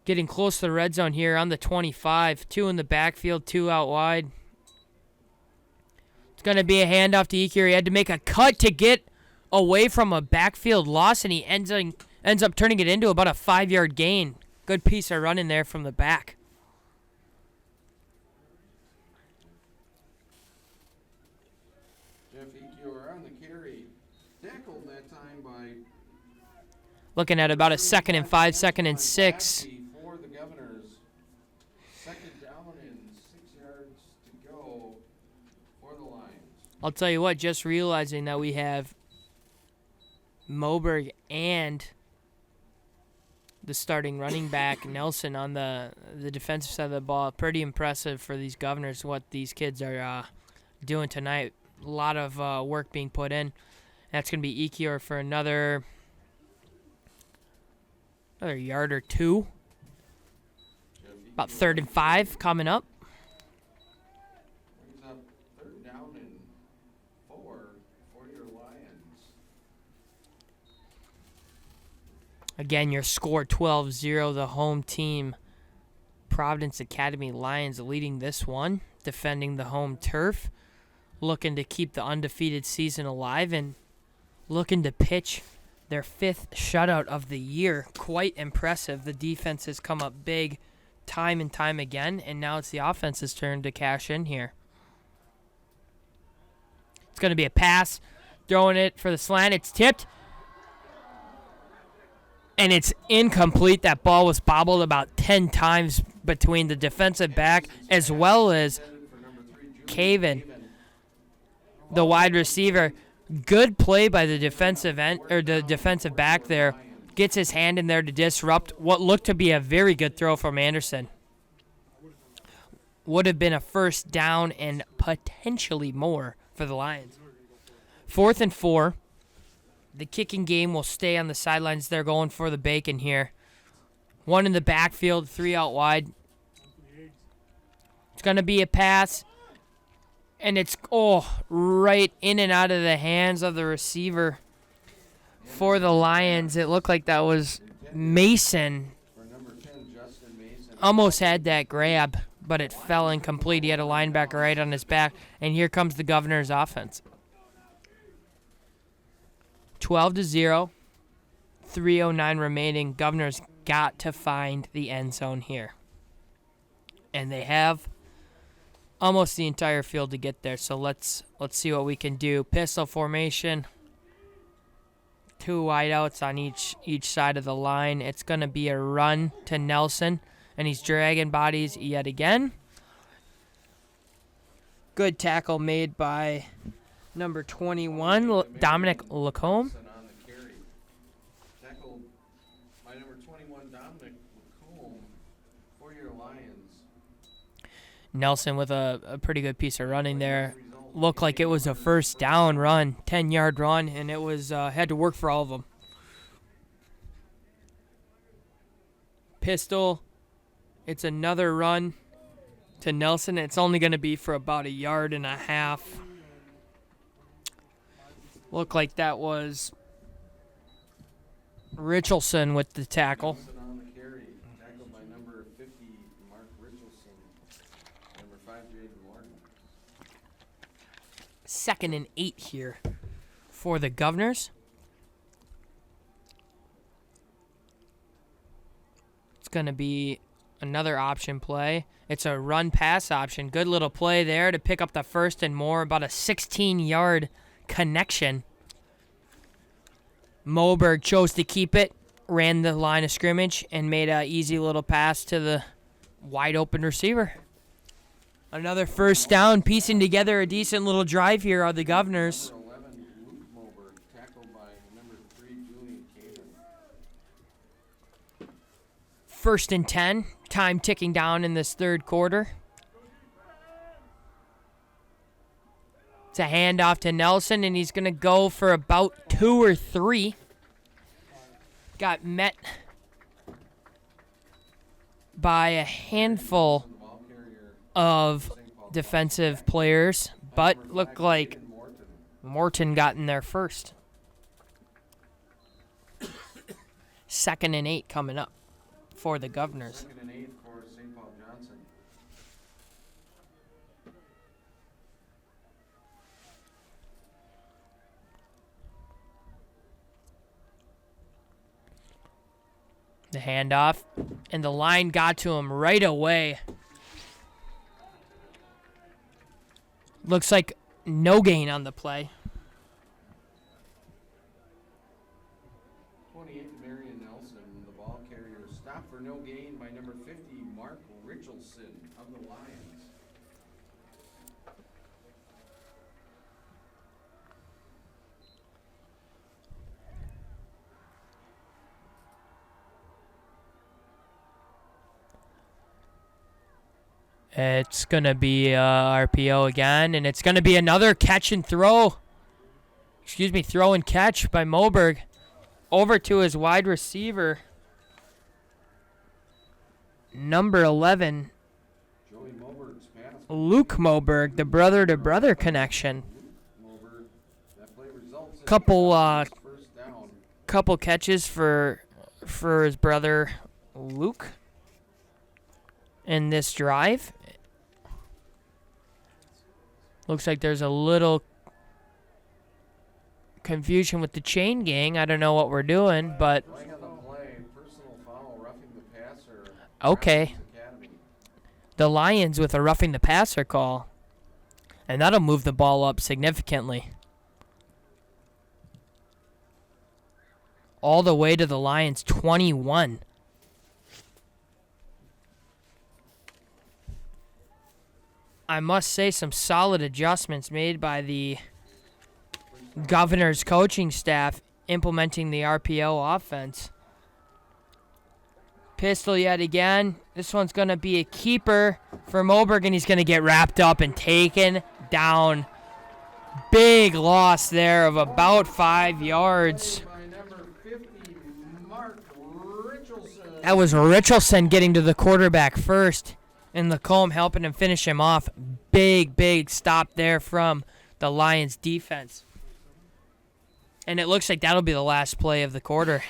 getting close to the red zone here on the 25. 2 in the backfield, 2 out wide. It's going to be a handoff to Ekior. He had to make a cut to get away from a backfield loss, and he ends up turning it into about a 5-yard gain. Good piece of running there from the back. Jeff Ekior on the carry. Tackled that time by Looking at about a 2nd and 5, 2nd and 6. for the Governors. Second down and 6 yards to go for the Lions. I'll tell you what, just realizing that we have Moberg and the starting running back, Nelson, on the defensive side of the ball. Pretty impressive for these Governors, what these kids are doing tonight. A lot of work being put in. That's going to be Ekior for another yard or 2. About 3rd and 5 coming up. Brings up 3rd down and 4 for your Lions. Again, your score 12-0, the home team. Providence Academy Lions leading this one, defending the home turf, looking to keep the undefeated season alive and looking to pitch their 5th shutout of the year. Quite impressive. The defense has come up big time and time again, and now it's the offense's turn to cash in here. It's going to be a pass, throwing it for the slant. It's tipped, and it's incomplete. That ball was bobbled about 10 times between the defensive back as well as Caven, the wide receiver. Good play by the defensive end or the defensive back there. Gets his hand in there to disrupt what looked to be a very good throw from Anderson. Would have been a first down and potentially more for the Lions. 4th and 4. The kicking game will stay on the sidelines. They're going for the bacon here. 1 in the backfield, 3 out wide. It's going to be a pass. And it's, right in and out of the hands of the receiver for the Lions. It looked like that was Mason. For number 10, Justin Mason almost had that grab, but it fell incomplete. He had a linebacker right on his back, and here comes the Governor's offense. 12-0, 3:09 remaining. Governor's got to find the end zone here. And they have almost the entire field to get there, so let's see what we can do. Pistol formation. 2 wideouts on each side of the line. It's going to be a run to Nelson, and he's dragging bodies yet again. Good tackle made by number 21, Dominic Lacombe. On the carry. Tackled by number 21, Dominic Lacombe for your Lions. Nelson with a pretty good piece of running there. Looked like it was a first down run, 10-yard run, and it was had to work for all of them. Pistol, it's another run to Nelson. It's only going to be for about 1.5 yards. Looked like that was Richardson with the tackle. Nelson on the carry. Tackled by number 50, Mark Richardson. Number 5, Jaden Morton. 2nd and 8 here for the Governors. It's going to be another option play. It's a run-pass option. Good little play there to pick up the first and more. About a 16-yard connection. Moberg chose to keep it, ran the line of scrimmage, and made an easy little pass to the wide-open receiver. Another first down, piecing together a decent little drive here are the Governors. Number 11, Luke Moberg, tackled by number 3, Julian Caden. 1st and 10, time ticking down in this third quarter. It's a handoff to Nelson, and he's going to go for about 2 or 3. Got met by a handful The ball carrier, of defensive players, but looked like Morton. Morton got in there first. 2nd and 8 coming up for the Governors. 2nd and 8 for St. Paul Johnson. The handoff, and the line got to him right away. Looks like no gain on the play. 28, Marion Nelson, the ball carrier, stopped for no gain by number 50, Mark Richardson of the Lions. It's going to be RPO again, and it's going to be another catch and throw. Throw and catch by Moberg over to his wide receiver, number 11, Joey Moberg's pass. Luke Moberg, the brother-to-brother connection. Moberg, that play results in Couple first down. couple catches for his brother Luke in this drive. Looks like there's a little confusion with the chain gang. I don't know what we're doing, but Flag on the play, personal foul, roughing the passer. okay. Providence Academy. The Lions with a roughing the passer call. And that'll move the ball up significantly. All the way to the Lions 21. I must say some solid adjustments made by the Governor's coaching staff implementing the RPO offense. Pistol yet again. This one's going to be a keeper for Moberg, and he's going to get wrapped up and taken down. Big loss there of about 5 yards. By number 50, Mark Richardson. That was Richardson getting to the quarterback first, and Lacombe helping him finish him off. Big stop there from the Lions defense. And it looks like that'll be the last play of the quarter.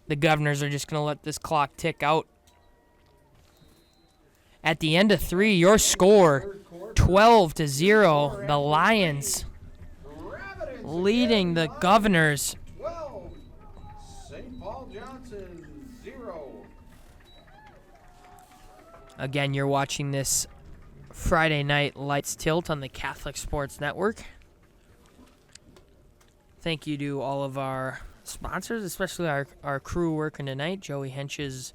the Governors are just going to let this clock tick out. At the end of 3, your score 12-0. The Lions Providence leading the Academy Governors. 12. St. Paul Johnson 0. Again, you're watching this Friday Night Lights Tilt on the Catholic Sports Network. Thank you to all of our sponsors, especially our crew working tonight. Joey Henches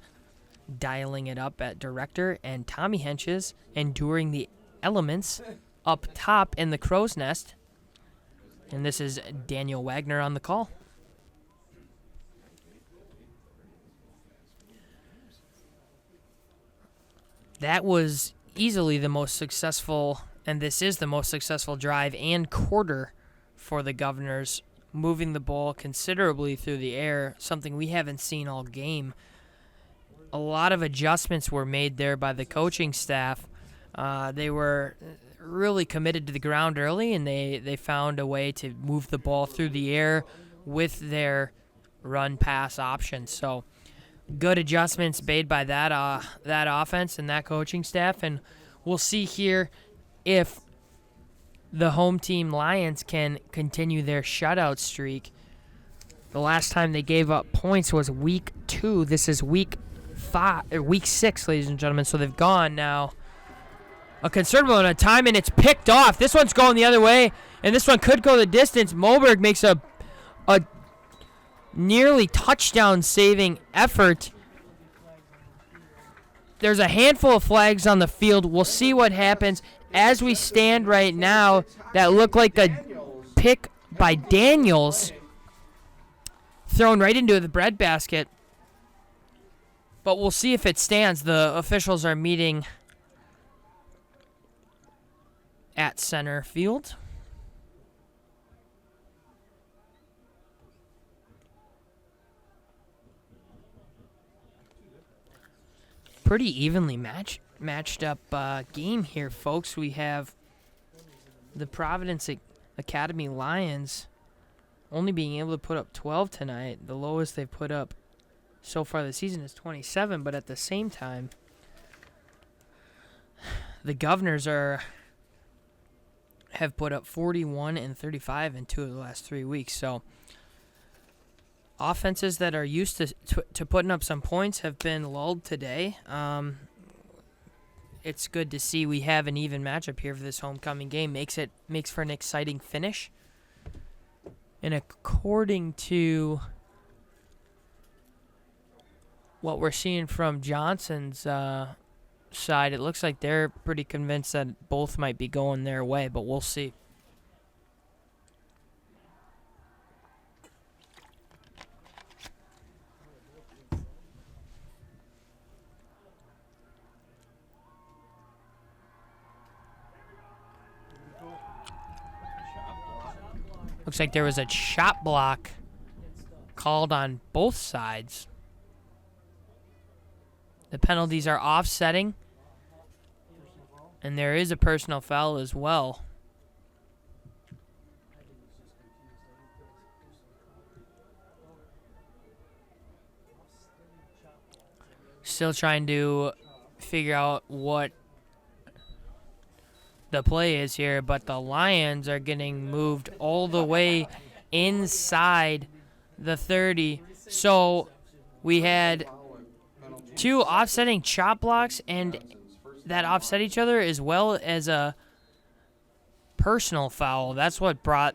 dialing it up at director, and Tommy Henches enduring the elements up top in the crow's nest. And this is Daniel Wagner on the call. That was easily the most successful, and this is the most successful drive and quarter for the Governors, moving the ball considerably through the air, something we haven't seen all game. A lot of adjustments were made there by the coaching staff. They were really committed to the ground early, and they found a way to move the ball through the air with their run-pass options. So good adjustments made by that offense and that coaching staff, and we'll see here if the home team Lions can continue their shutout streak. The last time they gave up points was week 2. This is week 6, ladies and gentlemen. So they've gone now a considerable amount of time, and it's picked off. This one's going the other way, and this one could go the distance. Moberg makes a nearly touchdown-saving effort. There's a handful of flags on the field. We'll see what happens. As we stand right now, that looked like a pick by Daniels, thrown right into the breadbasket. But we'll see if it stands. The officials are meeting at center field. Pretty evenly matched up game here, folks. We have the Providence Academy Lions only being able to put up 12 tonight. The lowest they've put up so far this season is 27, but at the same time, the Governors have put up 41 and 35 in 2 of the last 3 weeks. So offenses that are used to putting up some points have been lulled today. It's good to see we have an even matchup here for this homecoming game. Makes for an exciting finish. And according to what we're seeing from Johnson's side, it looks like they're pretty convinced that both might be going their way, but we'll see. Looks like there was a shot block called on both sides. The penalties are offsetting, and there is a personal foul as well. Still trying to figure out what the play is here, but the Lions are getting moved all the way inside the 30. So we had 2 offsetting chop blocks, and that offset each other, as well as a personal foul. That's what brought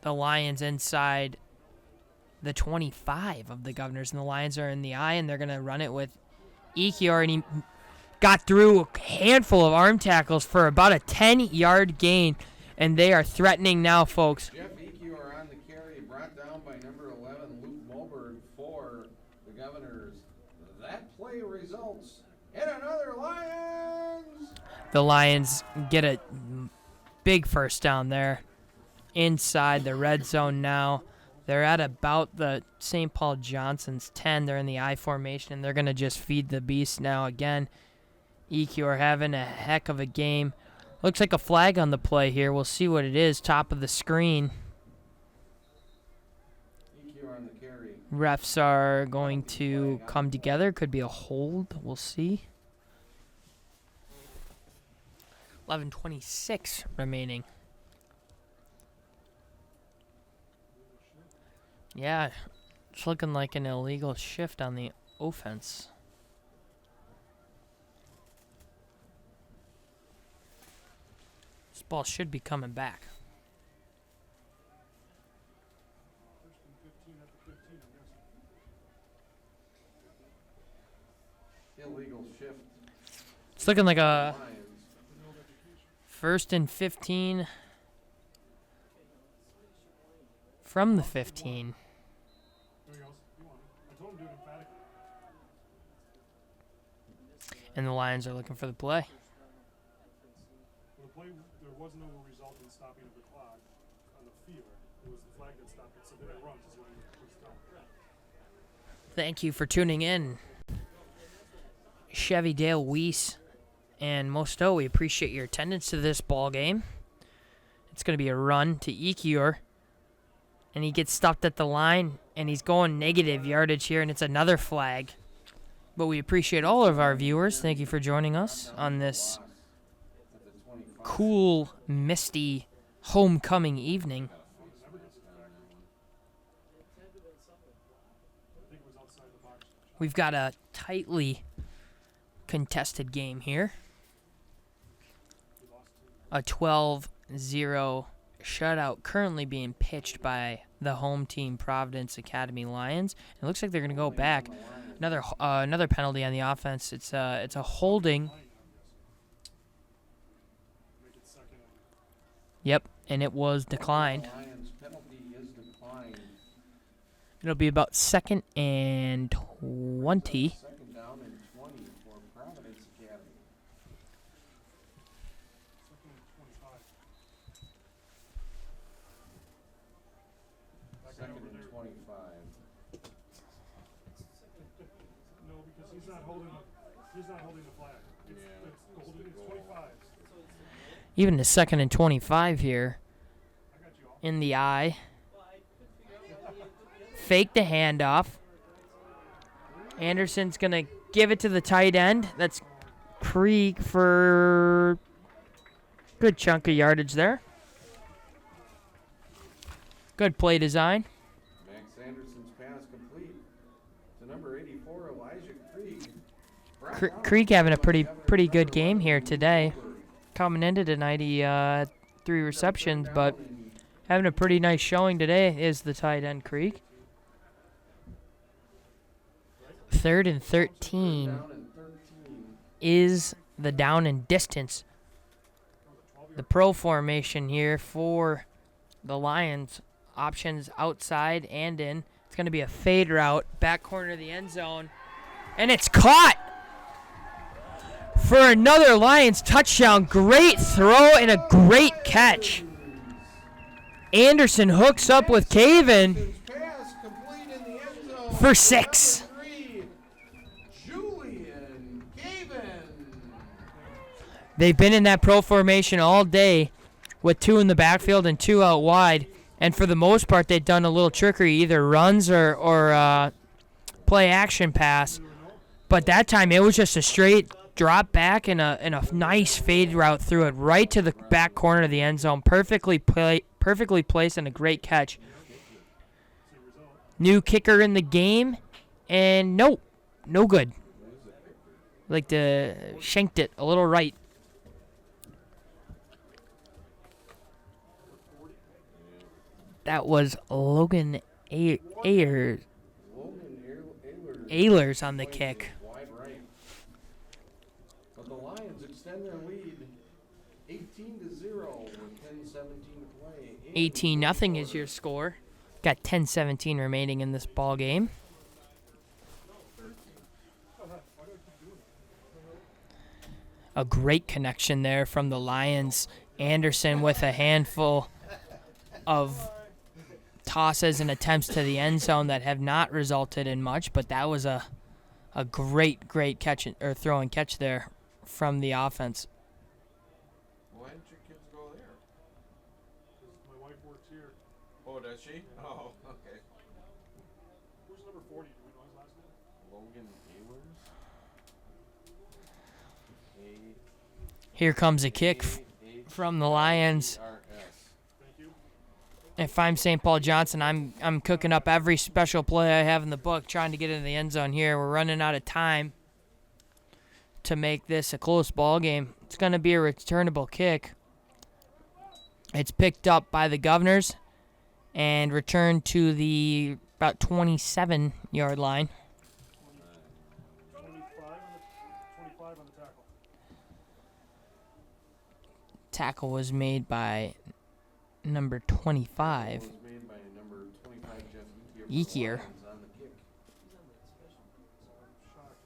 the Lions inside the 25 of the Governors, and the Lions are in the eye, and they're going to run it with Ekior, and he got through a handful of arm tackles for about a 10-yard gain, and they are threatening now, folks. Jeff Ekior on the carry, brought down by number 11, Luke Moberg for the Governors. That play results in another Lions. The Lions get a big first down there inside the red zone now. They're at about the St. Paul Johnson's 10. They're in the I formation, and they're going to just feed the beast now again. EQ are having a heck of a game. Looks like a flag on the play here. We'll see what it is. Top of the screen. EQ on the carry. Refs are going to come together. Could be a hold. We'll see. 11:26 remaining. Yeah, it's looking like an illegal shift on the offense. This ball should be coming back. First and 15 at the 15, I guess. Illegal shift. It's looking like a Lions. No education. 1st and 15 from the 15. There he goes. You want it. I told him to do it emphatically. And the Lions are looking for the play. Well, the play, there was no result in stopping of the clock on the field. It was the flag that stopped it. So then it runs is what he was telling me. Thank you for tuning in. Chevy Dale Weiss and Mosto, we appreciate your attendance to this ball game. It's going to be a run to Ekior. And he gets stopped at the line, and he's going negative yardage here, and it's another flag. But we appreciate all of our viewers. Thank you for joining us on this At the 25. cool, misty homecoming evening. Never gets it back. I think it was outside the box. We've got a tightly contested game here. He lost two. A 12-0 shutout currently being pitched by the home team Providence Academy Lions. It looks like they're going to go back. Another penalty on the offense. It's a holding. Make it second and Yep, and it was declined. The Lions penalty is declined. It'll be about 2nd and 20. Second down and 20 for Providence Academy. second and 25. That guy Second over and there. 25. No, because he's not holding the flag. It's, Yeah, it's holding. It's 25. Even the 2nd and 25 here I got you all. in the eye. Fake the handoff. Anderson's going to give it to the tight end. That's Krieg for good chunk of yardage there. Good play design. Max Anderson's pass complete to number 84, Elijah Krieg. Krieg having a pretty good game here today. Coming into tonight, he 3 receptions, but having a pretty nice showing today is the tight end Krieg. 3rd and 13 Down and 13. is the down and distance. The pro formation here for the Lions. Options outside and in. It's going to be a fade route, back corner of the end zone. And it's caught for another Lions touchdown. Great throw and a great catch. Anderson hooks up with Caven Anderson's pass complete in the end zone. for 6. Number 3, Julian Caven. They've been in that pro formation all day with 2 in the backfield and 2 out wide. And for the most part, they've done a little trickery, either runs or play action pass. But that time, it was just a straight drop back and a nice fade route through it right to the back corner of the end zone. Perfectly placed and a great catch. New kicker in the game, and nope, no good. Like shanked it a little right. That was Logan Ayers. Logan Ehlers on the kick. Wide right. But the Lions extend their lead 18-0 with 10:17 to play. 18-0 is your score. Got 10-17 remaining in this ball game. A great connection there from the Lions. Anderson with a handful of tosses and attempts to the end zone that have not resulted in much, but that was a great catch or throw and catch there from the offense. Why didn't your kids go there? My wife works here. Oh, does she? Oh, okay. Who's Here comes a kick from the Lions. Thank you. If I'm St. Paul Johnson, I'm cooking up every special play I have in the book, trying to get into the end zone here. We're running out of time to make this a close ball game. It's going to be a returnable kick. It's picked up by the Governors and returned to the about 27-yard line. 25 on the tackle. Tackle was made by number 25. Was made by number 25 Jeff Ekier. Ekier. On the kick. Shocked.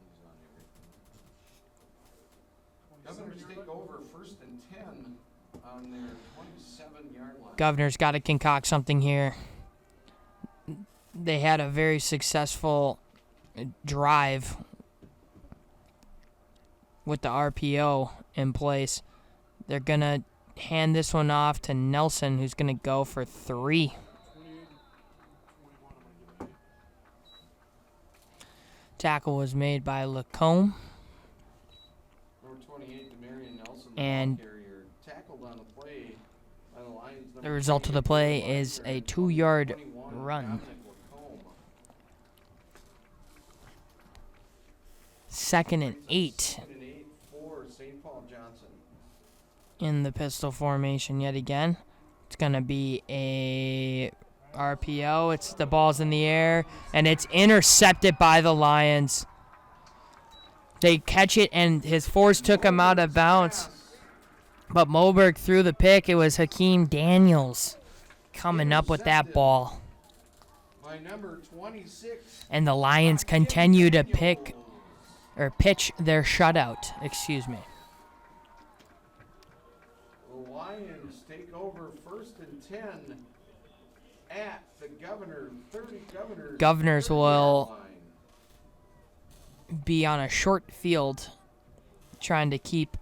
He's on everything. Governors take over 1st and 10 on their 27-yard line. Governor's got to concoct something here. They had a very successful drive with the RPO in place. They're going to hand this one off to Nelson, who's going to go for 3. 28 and 21, I'm going to give it 8. Tackle was made by Lacombe. Number 28, Demarion Nelson, the And ball carrier, tackled on the play by the Lions. the result of the play is a 2-yard run. Dominic Lacombe. 2nd and 8 2nd and 8 for St. Paul Johnson. in the pistol formation yet again. It's going to be a RPO. It's the ball's in the air, and it's intercepted by the Lions. They catch it, and his force took him out of bounds. But Moberg threw the pick. It was Hakeem Daniels coming up with that ball. By number 26. And the Lions continue to pitch their shutout. Excuse me. The Lions take over 1st and 10 at the Governors 30 will line. be on a short field trying to keep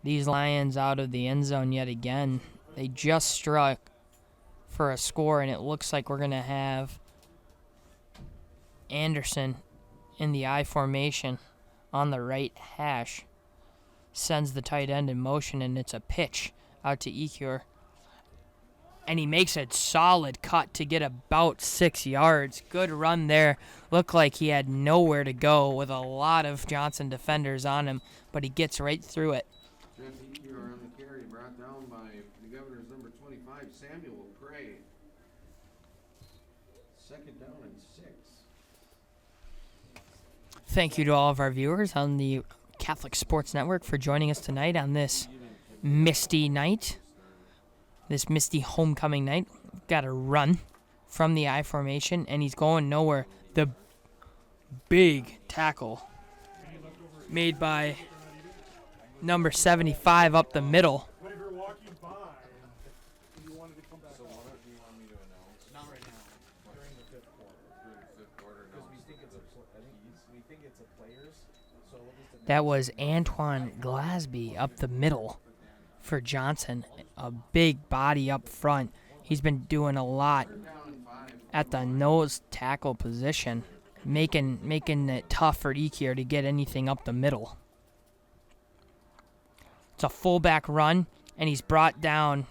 these Lions out of the end zone yet again. They just struck for a score, and it looks like we're going to have Anderson in the I formation on the right hash. Sends the tight end in motion, and it's a pitch out to Ekier. And he makes a solid cut to get about 6 yards. Good run there. Looked like he had nowhere to go with a lot of Johnson defenders on him, but he gets right through it. Jeff Ekier on the carry, brought down by the Governors number 25, Samuel Prey. 2nd down and 6. Thank you to all of our viewers on the Catholic Sports Network for joining us tonight on this misty night. This misty homecoming night. Got a run from the I formation, and he's going nowhere. The big tackle made by number 75 up the middle. When you're walking by and you wanted to come back So up. what do you want me to announce? Not right now. During the 5th quarter. During the 5th quarter, Because we announce think it's we think it's a players. So we'll just That was Antoine Glasby up the middle for Johnson. A big body up front. He's been doing a lot 3rd down and 5. at the nose tackle position, making it tough for Ekier to get anything up the middle. It's a fullback run, and he's brought down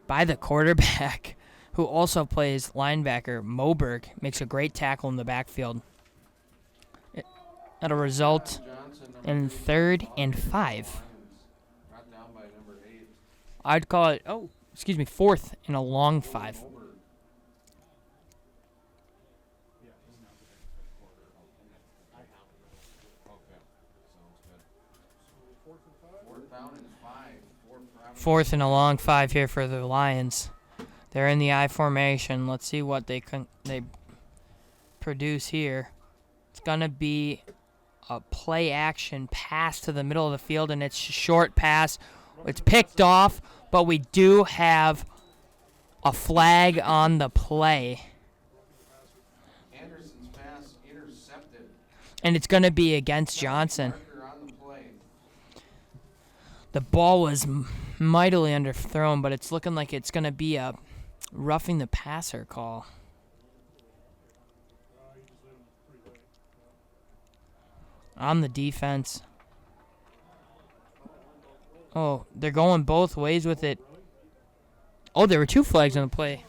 by the quarterback, who also plays linebacker. Moberg makes a great tackle in the backfield. That'll result Johnson, number in 35, 3rd and 5. Lions, brought down by number 8. I'd call it, 4th and a long 5. Moberg. Okay, sounds good. 4th down and 5 for Providence. 4th and a long 5 here for the Lions. They're in the I formation. Let's see what they produce here. It's going to be a play action pass to the middle of the field, and it's a short pass. It's picked off, but we do have a flag on the play. Anderson's pass intercepted. And it's going to be against Johnson. Marker on the play. The ball was mightily underthrown, but it's looking like it's going to be a roughing the passer call. You just let him pretty late. on the defense. Oh, they're going both ways with it. Oh, there were 2 flags on the play.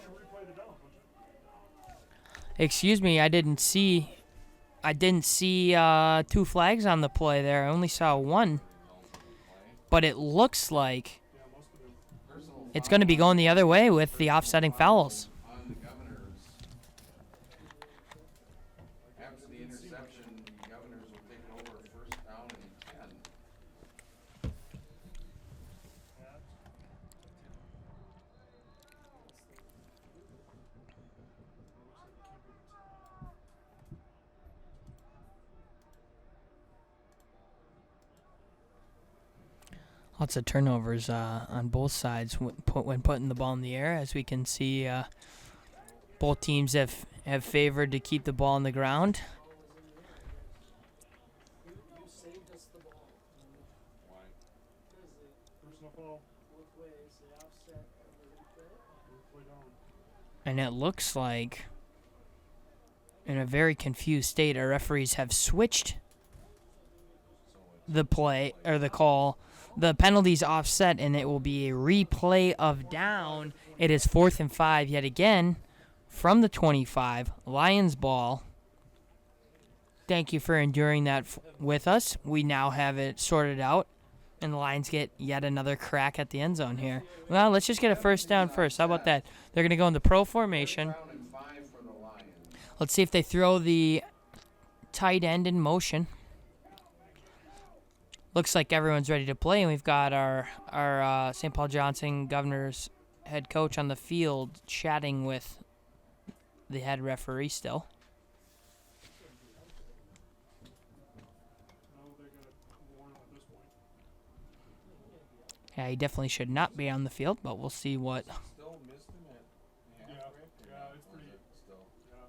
Excuse me, I didn't see 2 flags on the play there. I only saw 1. But it looks like it's going to be going the other way with the offsetting fouls. On the Governors. After the interception, the Governors will take it over first down and 10. Lots of turnovers on both sides when putting the ball in the air. As we can see, both teams have favored to keep the ball on the ground. You saved us the ball. Why? Personal foul. Both ways, the offset and the replay. Play down. And it looks like, in a very confused state, our referees have switched the play or the call. The penalty's offset, and it will be a replay of down. It is 4th and 5 yet again from the 25. Lions ball. Thank you for enduring that with us. We now have it sorted out, and the Lions get yet another crack at the end zone here. Well, let's just get a first down first. How about that? They're going to go in the pro formation. Down and 5 for the Lions. Let's see if they throw the tight end in motion. Looks like everyone's ready to play, and we've got our St. Paul Johnson Governors head coach on the field chatting with the head referee still. Now they got to warn him at this point. Yeah, he definitely should not be on the field, but we'll see what. Still missed him at Yeah, half, right? yeah, it's Or pretty. is it still? Yeah,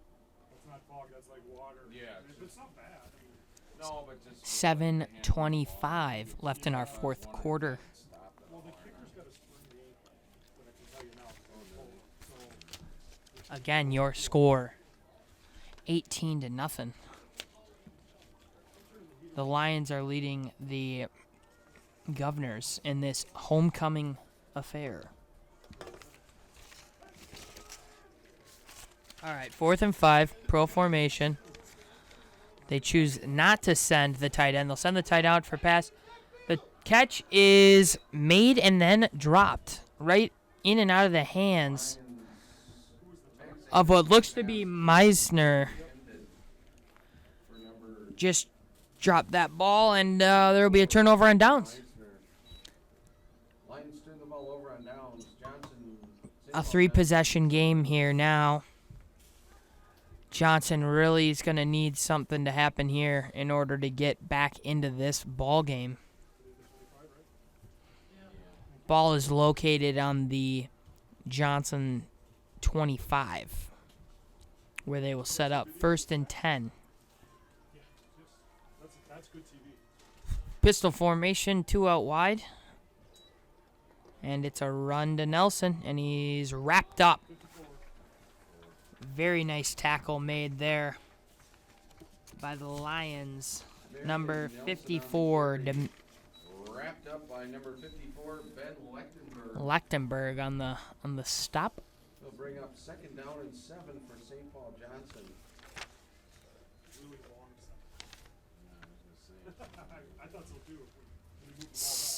that's not fog. That's like water. Yeah, It's not bad. I mean, No, but just 7:25 left in our 4th quarter. well, the kicker's got a sprained ankle, but I can tell you now. So Again, your score 18-0. The Lions are leading the Governors in this homecoming affair. All right, 4th and 5, pro formation. They choose not to send the tight end. They'll send the tight out for pass. The catch is made and then dropped right in and out of the hands of what looks to be Meisner. For number Just dropped that ball, and there will be a turnover on downs. Lions turn the ball over on downs. Johnson. A 3-possession game here now. Johnson really is going to need something to happen here in order to get back into this ball game. Ball is located on the Johnson 25, where they will set up 1st and 10. that's good TV. Pistol formation, 2 out wide. And it's a run to Nelson, and he's wrapped up. Very nice tackle made there by the Lions. Number 54, Wrapped up by number 54, Ben Lechtenberg. Lechtenberg on the stop. They'll bring up 2nd down and 7 for St. Paul Johnson. Really long stuff. I thought so too. When he moved the ball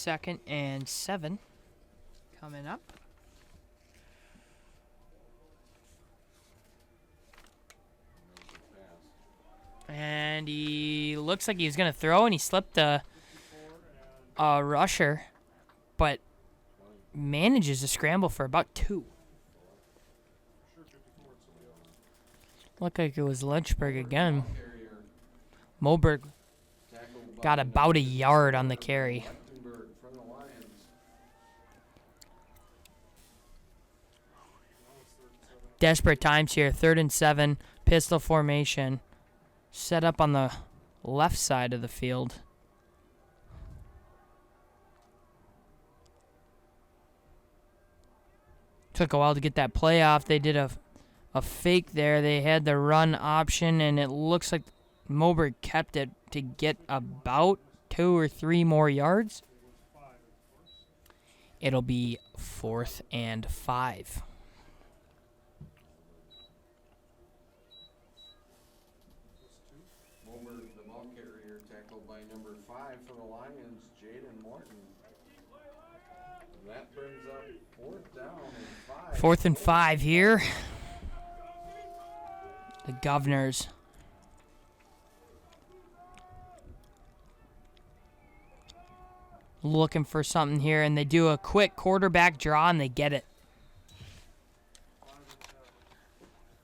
back. 2nd and 7 coming up. And he looks like he was going to throw, and he slipped a rusher, but manages to scramble for about 2. Looked like it was Lynchburg again. Carrier Moberg tackled by got about a yard on the carry. Lechtenberg from the Lions. Desperate times here. 3rd and 7, pistol formation. Set up on the left side of the field. Took a while to get that play off. They did a fake there. They had the run option, and it looks like Moberg kept it to get about 2 or 3 more yards. It'll be 4th and 5. Moberg, the ball carrier, tackled by number 5 for the Lions, Jaden Morton. That brings up 4th down and 5. 4th and 5 here. The Governors. Looking for something here, and they do a quick quarterback draw, and they get it.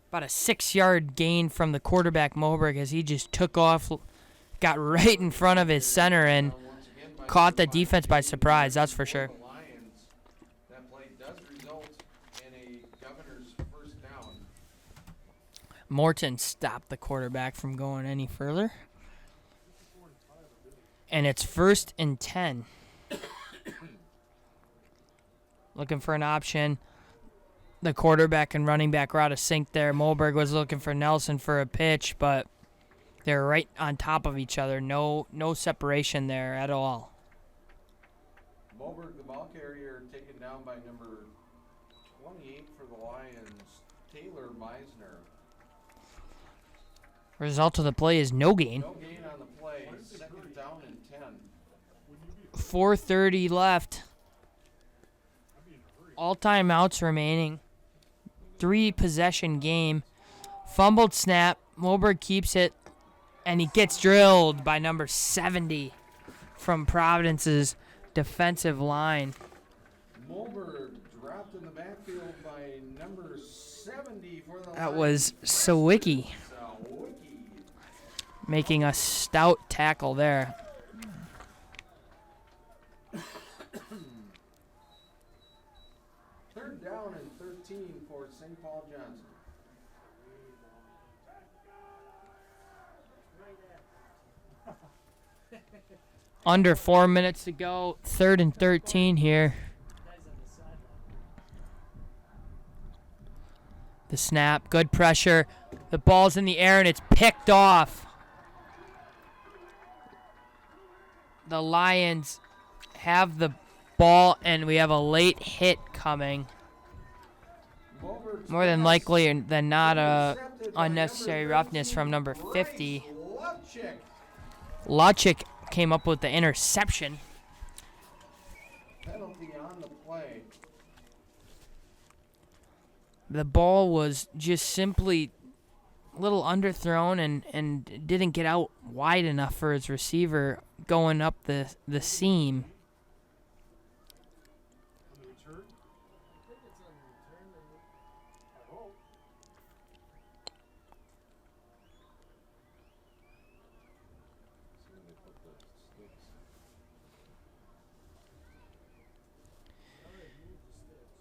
About a 6-yard gain from the quarterback, Moberg, as he just took off, got right in front of his center, and caught the defense by surprise, that's for sure. Lions. That play does result in a Governor's 1st down. Morton stopped the quarterback from going any further. And it's 1st and 10. Looking for an option. The quarterback and running back were out of sync there. Moberg was looking for Nelson for a pitch, but they're right on top of each other. No separation there at all. Moberg, the ball carrier, taken down by number 28 for the Lions, Taylor Meisner. Result of the play is no gain. No gain on the play. 2nd down and 10. 4:30 left. All timeouts remaining. 3 possession game. Fumbled snap. Moberg keeps it, and he gets drilled by number 70 from Providence's defensive line. Moberg dropped in the backfield by number 70 for the That Lions. was Sawicki Sawicki. making a stout tackle there. Third down and 13 for St. Paul Johnson. Under 4 minutes to go. 3rd and 13 here. The snap. Good pressure. The ball's in the air, and it's picked off. The Lions have the ball, and we have a late hit coming. Moberg's More than pass likely than not, intercepted by unnecessary number roughness 13, from number 50. Bryce Lovchik. Logic came up with the interception. Penalty on the play. The ball was just simply a little underthrown and didn't get out wide enough for his receiver going up the seam. On the return? I hope.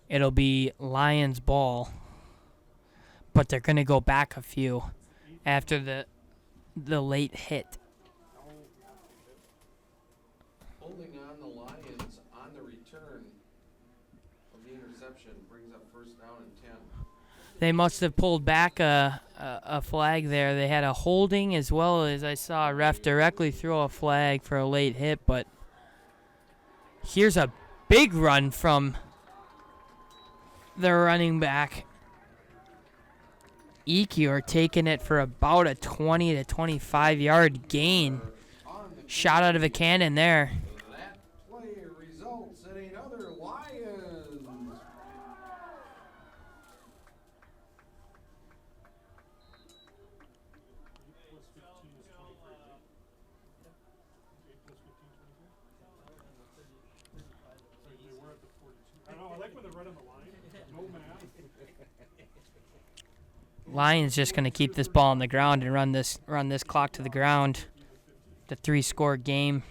It'll be Lions ball, but they're going to go back a few after the late hit. Holding on the Lions on the return of the interception brings up 1st down and 10. They must have pulled back a flag there. They had a holding as well as I saw a ref directly throw a flag for a late hit, but here's a big run from the running back. Ekior taking it for about a 20 to 25 yard gain. On the Shot out of a cannon there. That play results in another Lions. Plus 15 is 23. 8 plus 15, 23? So they were at the 42. I know, I like when they're right on the line. No math. Lions just going to keep this ball on the ground and run this clock to the ground. The 3-score game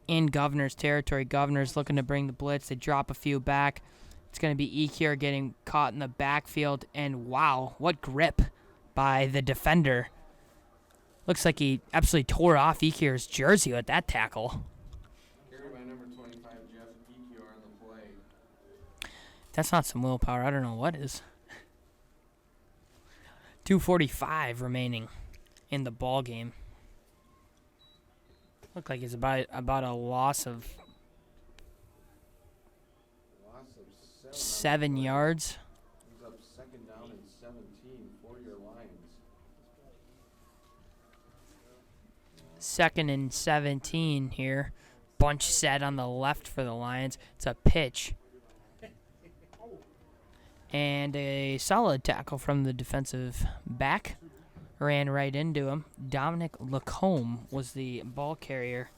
in Governor's territory. Governor's looking to bring the blitz. They drop a few back. It's going to be Ekier getting caught in the backfield. And wow, what grip by the defender. Looks like he absolutely tore off Ekier's jersey with that tackle. Carried by number 25, Jeff Ekior on the play. That's not some willpower. I don't know what is. 2:45 remaining in the ball game. Looked like it's about a loss of Loss of 7. 7 yards. He's up second down and 17 for your Lions. 2nd and 17 here. Bunch set on the left for the Lions. It's a pitch. And a solid tackle from the defensive back. Ran right into him. Dominic Lacombe was the ball carrier.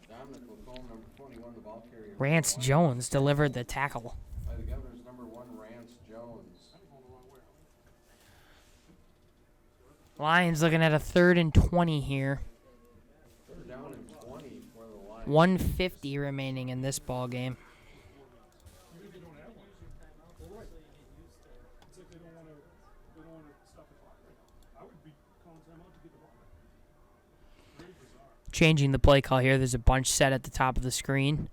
Dominic Lacombe, number 21, the ball carrier. Rance Jones delivered the tackle. By the Governors, number 1, Rance Jones. Lions looking at a 3rd and 20 here. Third down and 20 for the Lions. 150 remaining in this ball game. Maybe they don't have one. Well, right. It's like they don't want to stop the clock right now. I would be calling timeout to get the ball back. Very bizarre. Changing the play call here. There's a bunch set at the top of the screen.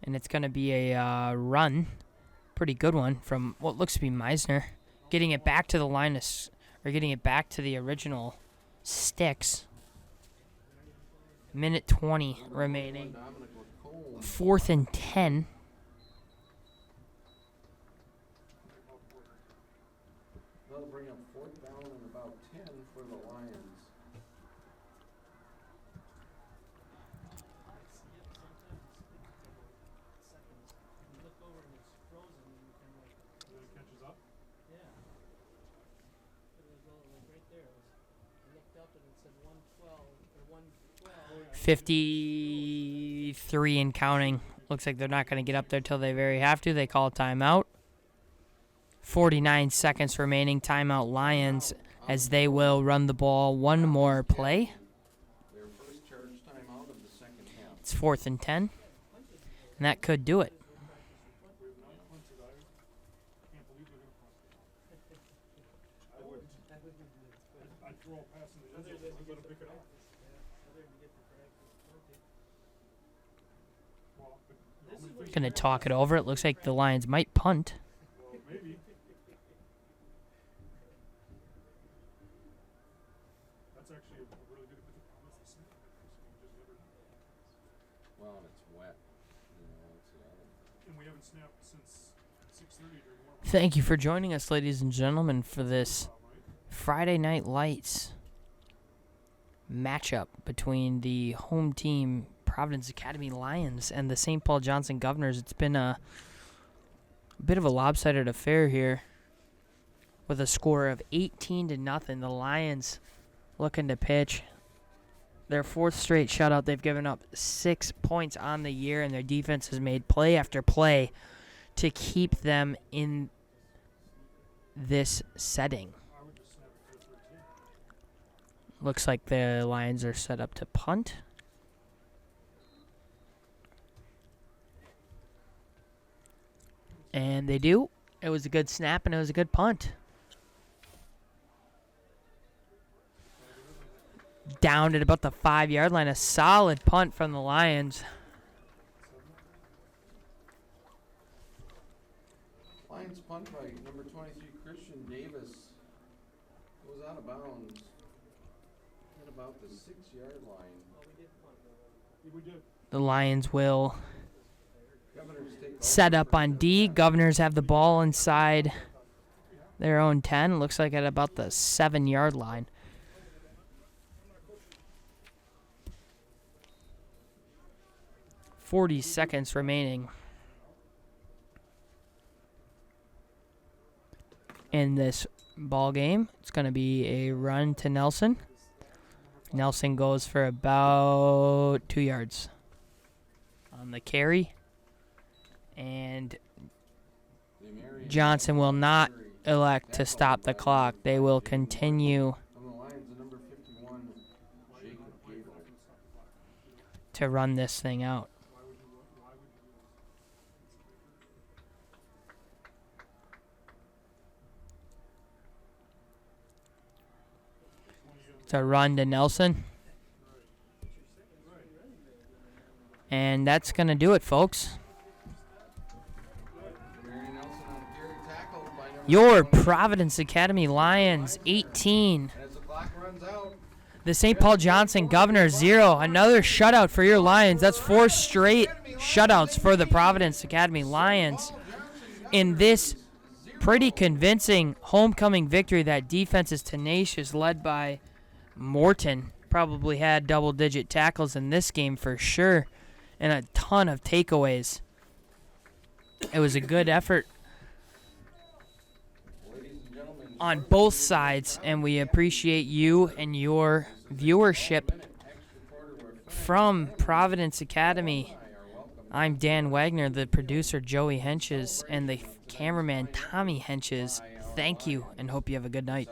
And it's going to be a run. Pretty good one from what looks to be Meisner. Getting it back to the line or getting it back to the original sticks. Minute 20 remaining. Dominic Lacombe. 4th and 10. That'll bring up 4th down and about 10 for the Lions. You look over and it's frozen and you can like, And then it catches up. yeah. It was all like right there. I looked up and it said 112 or 112. 53 and counting. Looks like they're not going to get up there till they very have to. They call a timeout. 49 seconds remaining. Timeout Lions as they will run the ball one more play. Their first charge time out of the second half. It's 4th and 10. And that could do it. We have not punted either. Can't believe they're going to punt. I wouldn't. I'd throw a pass in the end zone and let them pick it up. Well, but the only thing- Going to talk it over. It looks like the Lions might punt. Well, maybe. That's actually a really good bit of promise to see. You just never know. Well, and it's wet. You know, it's the other. And we haven't snapped since 6:30 during warm-up. Thank you for joining us, ladies and gentlemen, for this Friday Night Lights matchup between the home team Providence Academy Lions and the St. Paul Johnson Governors. It's been a bit of a lopsided affair here with a score of 18-0. The Lions looking to pitch their 4th straight shutout. They've given up 6 points on the year, and their defense has made play after play to keep them in this setting. I would just snap it to 13. Looks like the Lions are set up to punt. And they do. It was a good snap and it was a good punt. Down at about the 5-yard line. A solid punt from the Lions. Lions punt by number 23, Christian Davis. Goes out of bounds at about the 6-yard line. Yeah, we did. The Lions will Governors take over set up for on the D. second. Governors have the ball inside their own 10. Looks like at about the 7-yard line. .40 seconds remaining in this ball game. It's going to be a run to Nelson. Nelson goes for about 2 yards on the carry. And The Marion Johnson will not Missouri. elect to stop the clock. They will continue From the Lions, the number 51, Jacob Gable. to run this thing out. Why would you do It's a run to Nelson. And that's going to do it, folks. Marion Nelson on a carry, tackled by number Your 20. Providence Academy Lions 18. And as the clock runs out, The St. Paul Johnson Governors 0. Another shutout for your Lions. That's 4 straight shutouts for the Providence Academy Lions in this pretty convincing homecoming victory. That defense is tenacious, led by Morton. Probably had double-digit tackles in this game for sure, and a ton of takeaways. It was a good effort on both sides, and we appreciate you and your viewership from Providence Academy. I'm Dan Wagner, the producer Joey Henches, and the cameraman Tommy Henches. Thank you, and hope you have a good night.